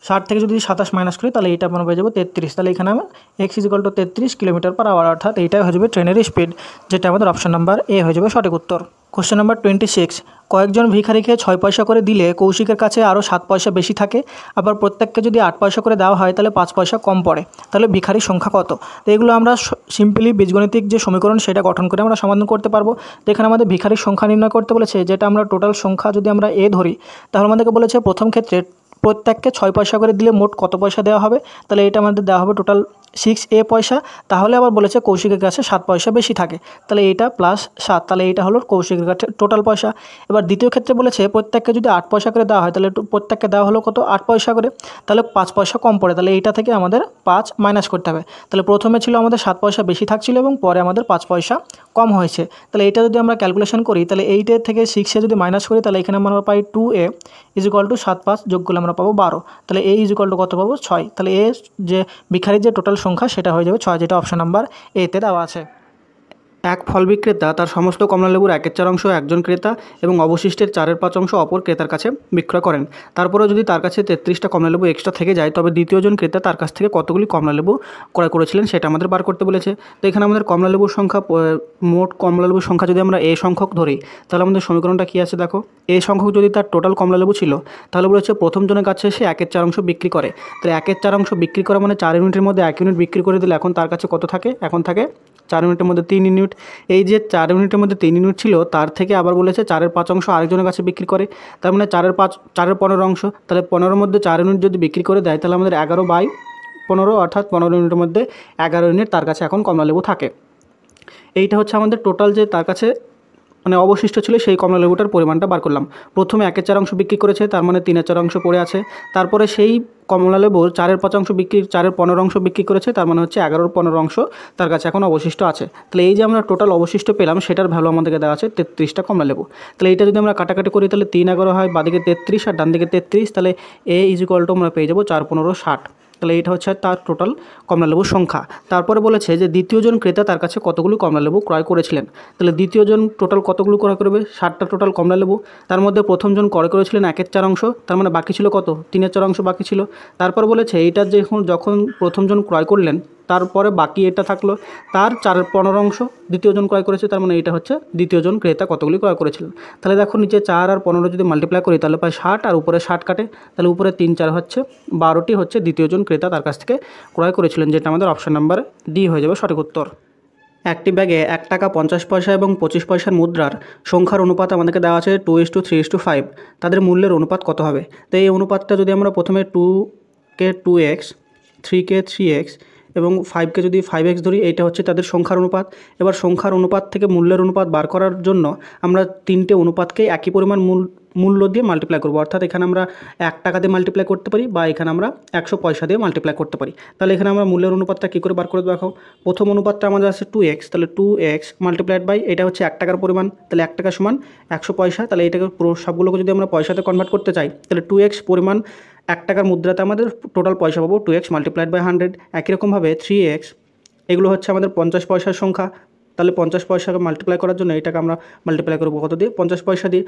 60 থেকে যদি 27 মাইনাস করি তাহলে এইটা আমরা পেয়ে যাবো 33। তাহলে এখানে আমরা x ইজ ইকুয়াল টু 33 কিলোমিটার/আওয়ার, অর্থাৎ এইটাই হয়ে যাবে ট্রেনের স্পিড, যেটা আমাদের অপশন নাম্বার এ হয়ে যাবে সঠিক উত্তর। কোশ্চেন নাম্বার 26, কয়েকজন ভিখারিকে 6 পয়সা করে দিলে কৌশিকের কাছে আরও 7 পয়সা বেশি থাকে, আবার প্রত্যেককে যদি 8 পয়সা করে দেওয়া হয় তাহলে 5 পয়সা কম পড়ে, তাহলে ভিখারির সংখ্যা কত। তো এগুলো আমরা সিম্পলি বীজগণিতিক যে সমীকরণ সেটা গঠন করে আমরা সমাধান করতে পারবো। তো এখানে আমাদের ভিখারির সংখ্যা নির্ণয় করতে বলেছে, যেটা আমরা টোটাল সংখ্যা যদি আমরা এ ধরি তাহলে আমাদেরকে বলেছে প্রথম ক্ষেত্রে প্রত্যেককে 6 পয়সা করে দিলে মোট কত পয়সা দেওয়া হবে, তাহলে এটা আমাদের দেওয়া হবে টোটাল 6a পয়সা। তাহলে আবার বলেছে কৌশিকের কাছে 7 পয়সা বেশি থাকে, তাহলে এটা +7, তাহলে এটা হলো কৌশিকের কাছে টোটাল পয়সা। এবার দ্বিতীয় ক্ষেত্রে বলেছে প্রত্যেককে যদি 8 পয়সা করে দেওয়া হয় তাহলে প্রত্যেককে দেওয়া হলো কত, 8 পয়সা করে, তাহলে 5 পয়সা কম পড়ে, তাহলে এইটা থেকে আমাদের 5 মাইনাস করতে হবে। তাহলে প্রথমে ছিল আমাদের 7 পয়সা বেশি থাকছিল এবং পরে আমাদের 5 পয়সা কম হয়েছে। তাহলে এইটা যদি আমরা ক্যালকুলেশন করি তাহলে 8 থেকে 6 যদি মাইনাস করি তাহলে এখানে আমরা পাই 2a ইজ ইকুয়াল টু 7 5 যোগ করলে আমরা পাবো 12, তাহলে a ইজ ইকুয়াল টু কত পাবো, 6। তাহলে এ যে ভিখারির যে টোটাল সংখ্যা সেটা হয়ে যাবে 6, যেটা অপশন নাম্বার এতে দেওয়া আছে। এক ফল বিক্রেতা তার সমস্ত কমলালেবুর 1/4 একজন ক্রেতা এবং অবশিষ্টের 4/5 অপর ক্রেতার কাছে বিক্রয় করেন। তারপরেও যদি তার কাছে 33টা কমলালেবু এক্সট্রা থেকে যায়, তবে দ্বিতীয়জন ক্রেতা তার কাছ থেকে কতগুলি কমলালেবু ক্রয় করেছিলেন সেটা আমাদের বার করতে বলেছে। তো এখানে আমাদের কমলালেবুর সংখ্যা, মোট কমলালেবুর সংখ্যা যদি আমরা এ সংখ্যক ধরি, তাহলে আমাদের সমীকরণটা কী আছে দেখো। এ সংখ্যক যদি তার টোটাল কমলালেবু ছিল, তাহলে বলেছে প্রথম জনের কাছে সে 1/4 বিক্রি করে। তাহলে 1/4 বিক্রি করা মানে 4 ইউনিটের মধ্যে 1 ইউনিট বিক্রি করে দিলে এখন তার কাছে কত থাকে? এখন থাকে 4 ইউনিটের মধ্যে 3 ইউনিট। এই যে 4 ইউনিটের মধ্যে 3 ইউনিট ছিল, তার থেকে আবার বলেছে 4/5 আরেকজনের কাছে বিক্রি করে। তার মানে 4/15, তাহলে 15-র মধ্যে 4 ইউনিট যদি বিক্রি করে দেয়, তাহলে আমাদের 11/15, অর্থাৎ 15 ইউনিটের মধ্যে 11 ইউনিট তার কাছে এখন কমলালেবু থাকে। এইটা হচ্ছে আমাদের টোটাল যে তার কাছে মানে অবশিষ্ট ছিল সেই কমলালেবুটার পরিমাণটা বার করলাম। প্রথমে 1/4 বিক্রি করেছে, তার মানে 3/4 পড়ে আছে। তারপরে সেই কমলালেবুর 4/5 বিক্রি, 4/15 বিক্রি করেছে, তার মানে হচ্ছে 11/15 তার কাছে এখন অবশিষ্ট আছে। তাহলে এই যে আমরা টোটাল অবশিষ্ট পেলাম, সেটার ভ্যালু আমাদেরকে দেওয়া আছে 33টা কমলালেবু। তাহলে এইটা যদি আমরা কাটাকাটি করি, তাহলে 3/11 হয়, বাদিকে 33 আর ডান দিকে 33, তাহলে এ = আমরা পেয়ে যাবো 4×15 = 60। তাহলে এটা হচ্ছে তার টোটাল কমলালেবুর সংখ্যা। তারপরে বলেছে যে দ্বিতীয়জন ক্রেতা তার কাছে কতগুলো কমলালেবু ক্রয় করেছিলেন। তাহলে দ্বিতীয়জন টোটাল কতগুলো ক্রয় করবে? 60টা টোটাল কমলালেবু। তার মধ্যে প্রথমজন ক্রয় করেছিলেন 1/4, তার মানে বাকি ছিল কত? 3/4 বাকি ছিল। তারপর বলেছে এইটা যখন প্রথমজন ক্রয় করলেন, তারপরে বাকি এটা থাকলো, তার 4/15 দ্বিতীয়জন ক্রয় করেছে, তার মানে এটা হচ্ছে দ্বিতীয়জন ক্রেতা কতগুলি ক্রয় করেছিলেন। তাহলে দেখো নিচে 4 আর 15 যদি মাল্টিপ্লাই করি, তাহলে পাই 60, আর উপরে 60 কাটে, তাহলে উপরে 3 4 হচ্ছে 12টি হচ্ছে দ্বিতীয়জন ক্রেতা তার কাছ থেকে ক্রয় করেছিলেন, যেটা আমাদের অপশন নাম্বার ডি হয়ে যাবে সঠিক উত্তর। একটি ব্যাগে 1 টাকা 50 পয়সা এবং 25 পয়সার মুদ্রার সংখ্যার অনুপাত আমাদেরকে দেওয়া আছে 2:3:5। তাদের মূল্যের অনুপাত কত হবে? তো এই অনুপাতটা যদি আমরা প্রথমে 2কে 2x, 3কে 3x এবং 5কে যদি 5x ধরি, এইটা হচ্ছে তাদের সংখ্যার অনুপাত। এবার সংখ্যার অনুপাত থেকে মূল্যের অনুপাত বার করার জন্য আমরা তিনটে অনুপাতকে একই পরিমাণ মূল্য দিয়ে মাল্টিপ্লাই করব। অর্থাৎ এখানে আমরা 1 টাকা দিয়ে মাল্টিপ্লাই করতে পারি, বা এখানে আমরা 100 পয়সা দিয়ে মাল্টিপ্লাই করতে পারি। তাহলে এখানে আমরা মূল্যের অনুপাতটা কী করে বার করে দেখো। প্রথম অনুপাতটা আমাদের আছে 2x, তাহলে 2x মাল্টিপ্লাইড বাই এটা হচ্ছে 1 টাকার পরিমাণ, তাহলে 1 টাকা সমান 100 পয়সা। তাহলে এটাকে পুরো সবগুলোকে যদি আমরা পয়সাতে কনভার্ট করতে চাই, তাহলে 2x পরিমাণ 1 টাকার মুদ্রাতে আমাদের টোটাল পয়সা পাবো 2x মাল্টিপ্লাইড বাই 100। একই রকমভাবে 3x, এগুলো হচ্ছে আমাদের 50 পয়সার সংখ্যা। তাহলে 50 পয়সাকে মাল্টিপ্লাই করার জন্য এটাকে আমরা মাল্টিপ্লাই করবো কত দিয়ে? 50 পয়সা দিয়ে।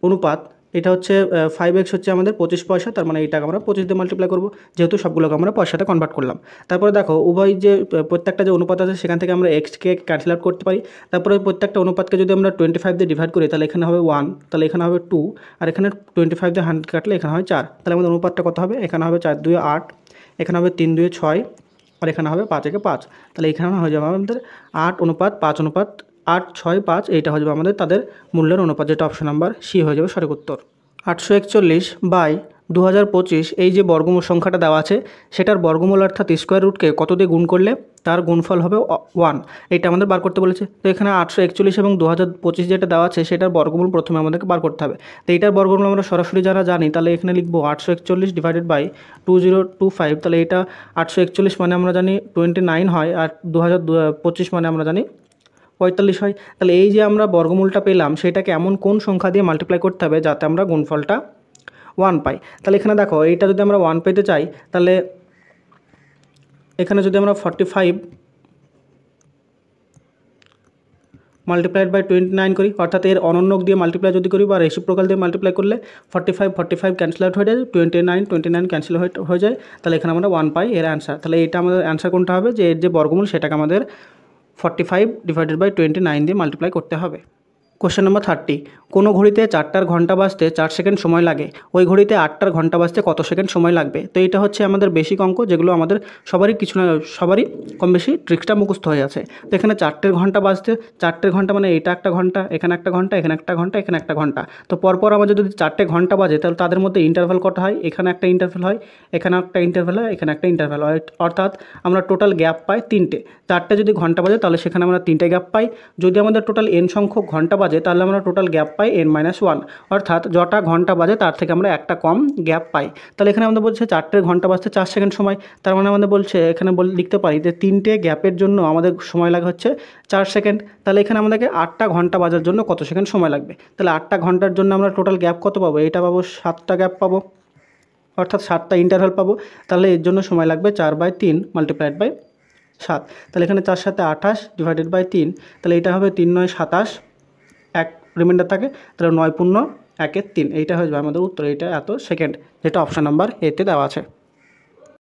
অনুপাত এটা হচ্ছে 5x হচ্ছে আমাদের 25 পয়সা, তার মানে এইটাকে আমরা 25 দিয়ে মাল্টিপ্লাই করবো, যেহেতু সবগুলোকে আমরা পয়সাতে কনভার্ট করলাম। তারপরে দেখো উভয় যে প্রত্যেকটা যে অনুপাত আছে সেখান থেকে আমরা xকে ক্যান্সেল আউট করতে পারি। তারপরে প্রত্যেকটা অনুপাতকে যদি আমরা 25 দিয়ে ডিভাইড করি, তাহলে এখানে হবে 1, তাহলে এখানে হবে 2, আর এখানে 25 দিয়ে 100 কাটলে এখানে হয় 4। তাহলে আমাদের অনুপাতটা কত হবে? এখানে হবে 4 2 8, এখানে হবে 3 2 6, আর এখানে হবে 5 1 5। তাহলে এখানে হয়ে যাবে আমাদের 8:5:5, এইটা হয়ে যাবে আমাদের তাদের মূল্যের অনুপাত, যেটা অপশন নাম্বার সি হয়ে যাবে সঠিক উত্তর। 841/2025 এই যে বর্গমূল সংখ্যাটা দেওয়া আছে, সেটার বর্গমূল অর্থাৎ স্কোয়ার রুটকে কত দিয়ে গুণ করলে তার গুণফল হবে 1, এটা আমাদের বার করতে বলেছে। তো এখানে 841 এবং 2025 যেটা দেওয়া আছে সেটার বর্গমূল প্রথমে আমাদেরকে বার করতে হবে। তো এইটার বর্গমূল আমরা সরাসরি যারা জানি, তাহলে এখানে লিখবো 841/2025, তাহলে এটা 841 মানে আমরা জানি 29 হয়, আর 2025 মানে আমরা জানি 45 হয়। তাহলে এই যে আমরা বর্গমূলটা পেলাম, সেটাকে এমন কোন সংখ্যা দিয়ে মাল্টিপ্লাই করতে হবে যাতে আমরা গুণফলটা 1 পাই। তাহলে এখানে দেখো এইটা যদি আমরা 1 পেতে চাই, তাহলে এখানে যদি আমরা 45 মাল্টিপ্লাইড বাই 29 করি, অর্থাৎ এর অনন্যক দিয়ে মাল্টিপ্লাই যদি করি বা রেসিপ্রোকাল দিয়ে মাল্টিপ্লাই করলে 45 ক্যান্সেল আউট হয়ে যায়, 29 ক্যান্সেল হয়ে যায়, তাহলে এখানে আমরা 1 পাই এর অ্যান্সার। তাহলে এটা আমাদের অ্যান্সার কোনটা হবে? যে এর যে বর্গমূল সেটাকে আমাদের 45/29 দিয়ে মাল্টিপ্লাই করতে হবে। কোশ্চেন নম্বর 30, কোনো ঘড়িতে 4টার ঘন্টা বাজতে 4 সেকেন্ড সময় লাগে, ওই ঘড়িতে 8টার ঘন্টা বাজতে কত সেকেন্ড সময় লাগবে? তো এটা হচ্ছে আমাদের বেসিক অঙ্ক, যেগুলো আমাদের সবারই কম বেশি ট্রিক্সটা মুখস্থ হয়ে আছে। তো এখানে 4টের ঘন্টা বাজতে, 4টের ঘন্টা মানে এটা একটা ঘন্টা, এখানে একটা ঘন্টা, এখানে একটা ঘন্টা, এখানে একটা ঘন্টা। তো পরপর আমাদের যদি 4টে ঘন্টা বাজে, তাহলে তাদের মধ্যে ইন্টারভ্যাল কত হয়? এখানে একটা ইন্টারভ্যাল হয়, এখানে একটা ইন্টারভ্যাল হয়, এখানে একটা ইন্টারভ্যাল হয়, অর্থাৎ আমরা টোটাল গ্যাপ পাই 3টে। 4টে যদি ঘন্টা বাজে, তাহলে সেখানে আমরা 3টে গ্যাপ পাই। যদি আমাদের টোটাল n সংখ্যক ঘন্টা বাজে, তাহলে আমরা টোটাল গ্যাপ পাই n-1, অর্থাৎ যটা ঘন্টা বাজে তার থেকে আমরা একটা কম গ্যাপ পাই। তাহলে এখানে আমাদের বলছে 4টের ঘন্টা বাজতে 4 সেকেন্ড সময়, তার মানে আমাদের বলছে এখানে লিখতে পারি যে 3টে গ্যাপের জন্য আমাদের সময় লাগে হচ্ছে 4 সেকেন্ড। তাহলে এখানে আমাদেরকে 8টা ঘন্টা বাজার জন্য কত সেকেন্ড সময় লাগবে? তাহলে 8টা ঘন্টার জন্য আমরা টোটাল গ্যাপ কত পাবো? এটা পাবো 7টা গ্যাপ পাবো, অর্থাৎ 7টা ইন্টারভ্যাল পাবো। তাহলে এর জন্য সময় লাগবে 4/3 মাল্টিপ্লাইড বাই 7, তাহলে এখানে 4 সাথে 28 ডিভাইডেড বাই 3, তাহলে এটা হবে 3 9 27, এক রিমাইন্ডার থাকে, তাহলে 9 পূর্ণ 1 3, এইটা হয়ে যাবে আমাদের উত্তর। এইটা এত সেকেন্ড, যেটা অপশান নাম্বার এতে দেওয়া আছে।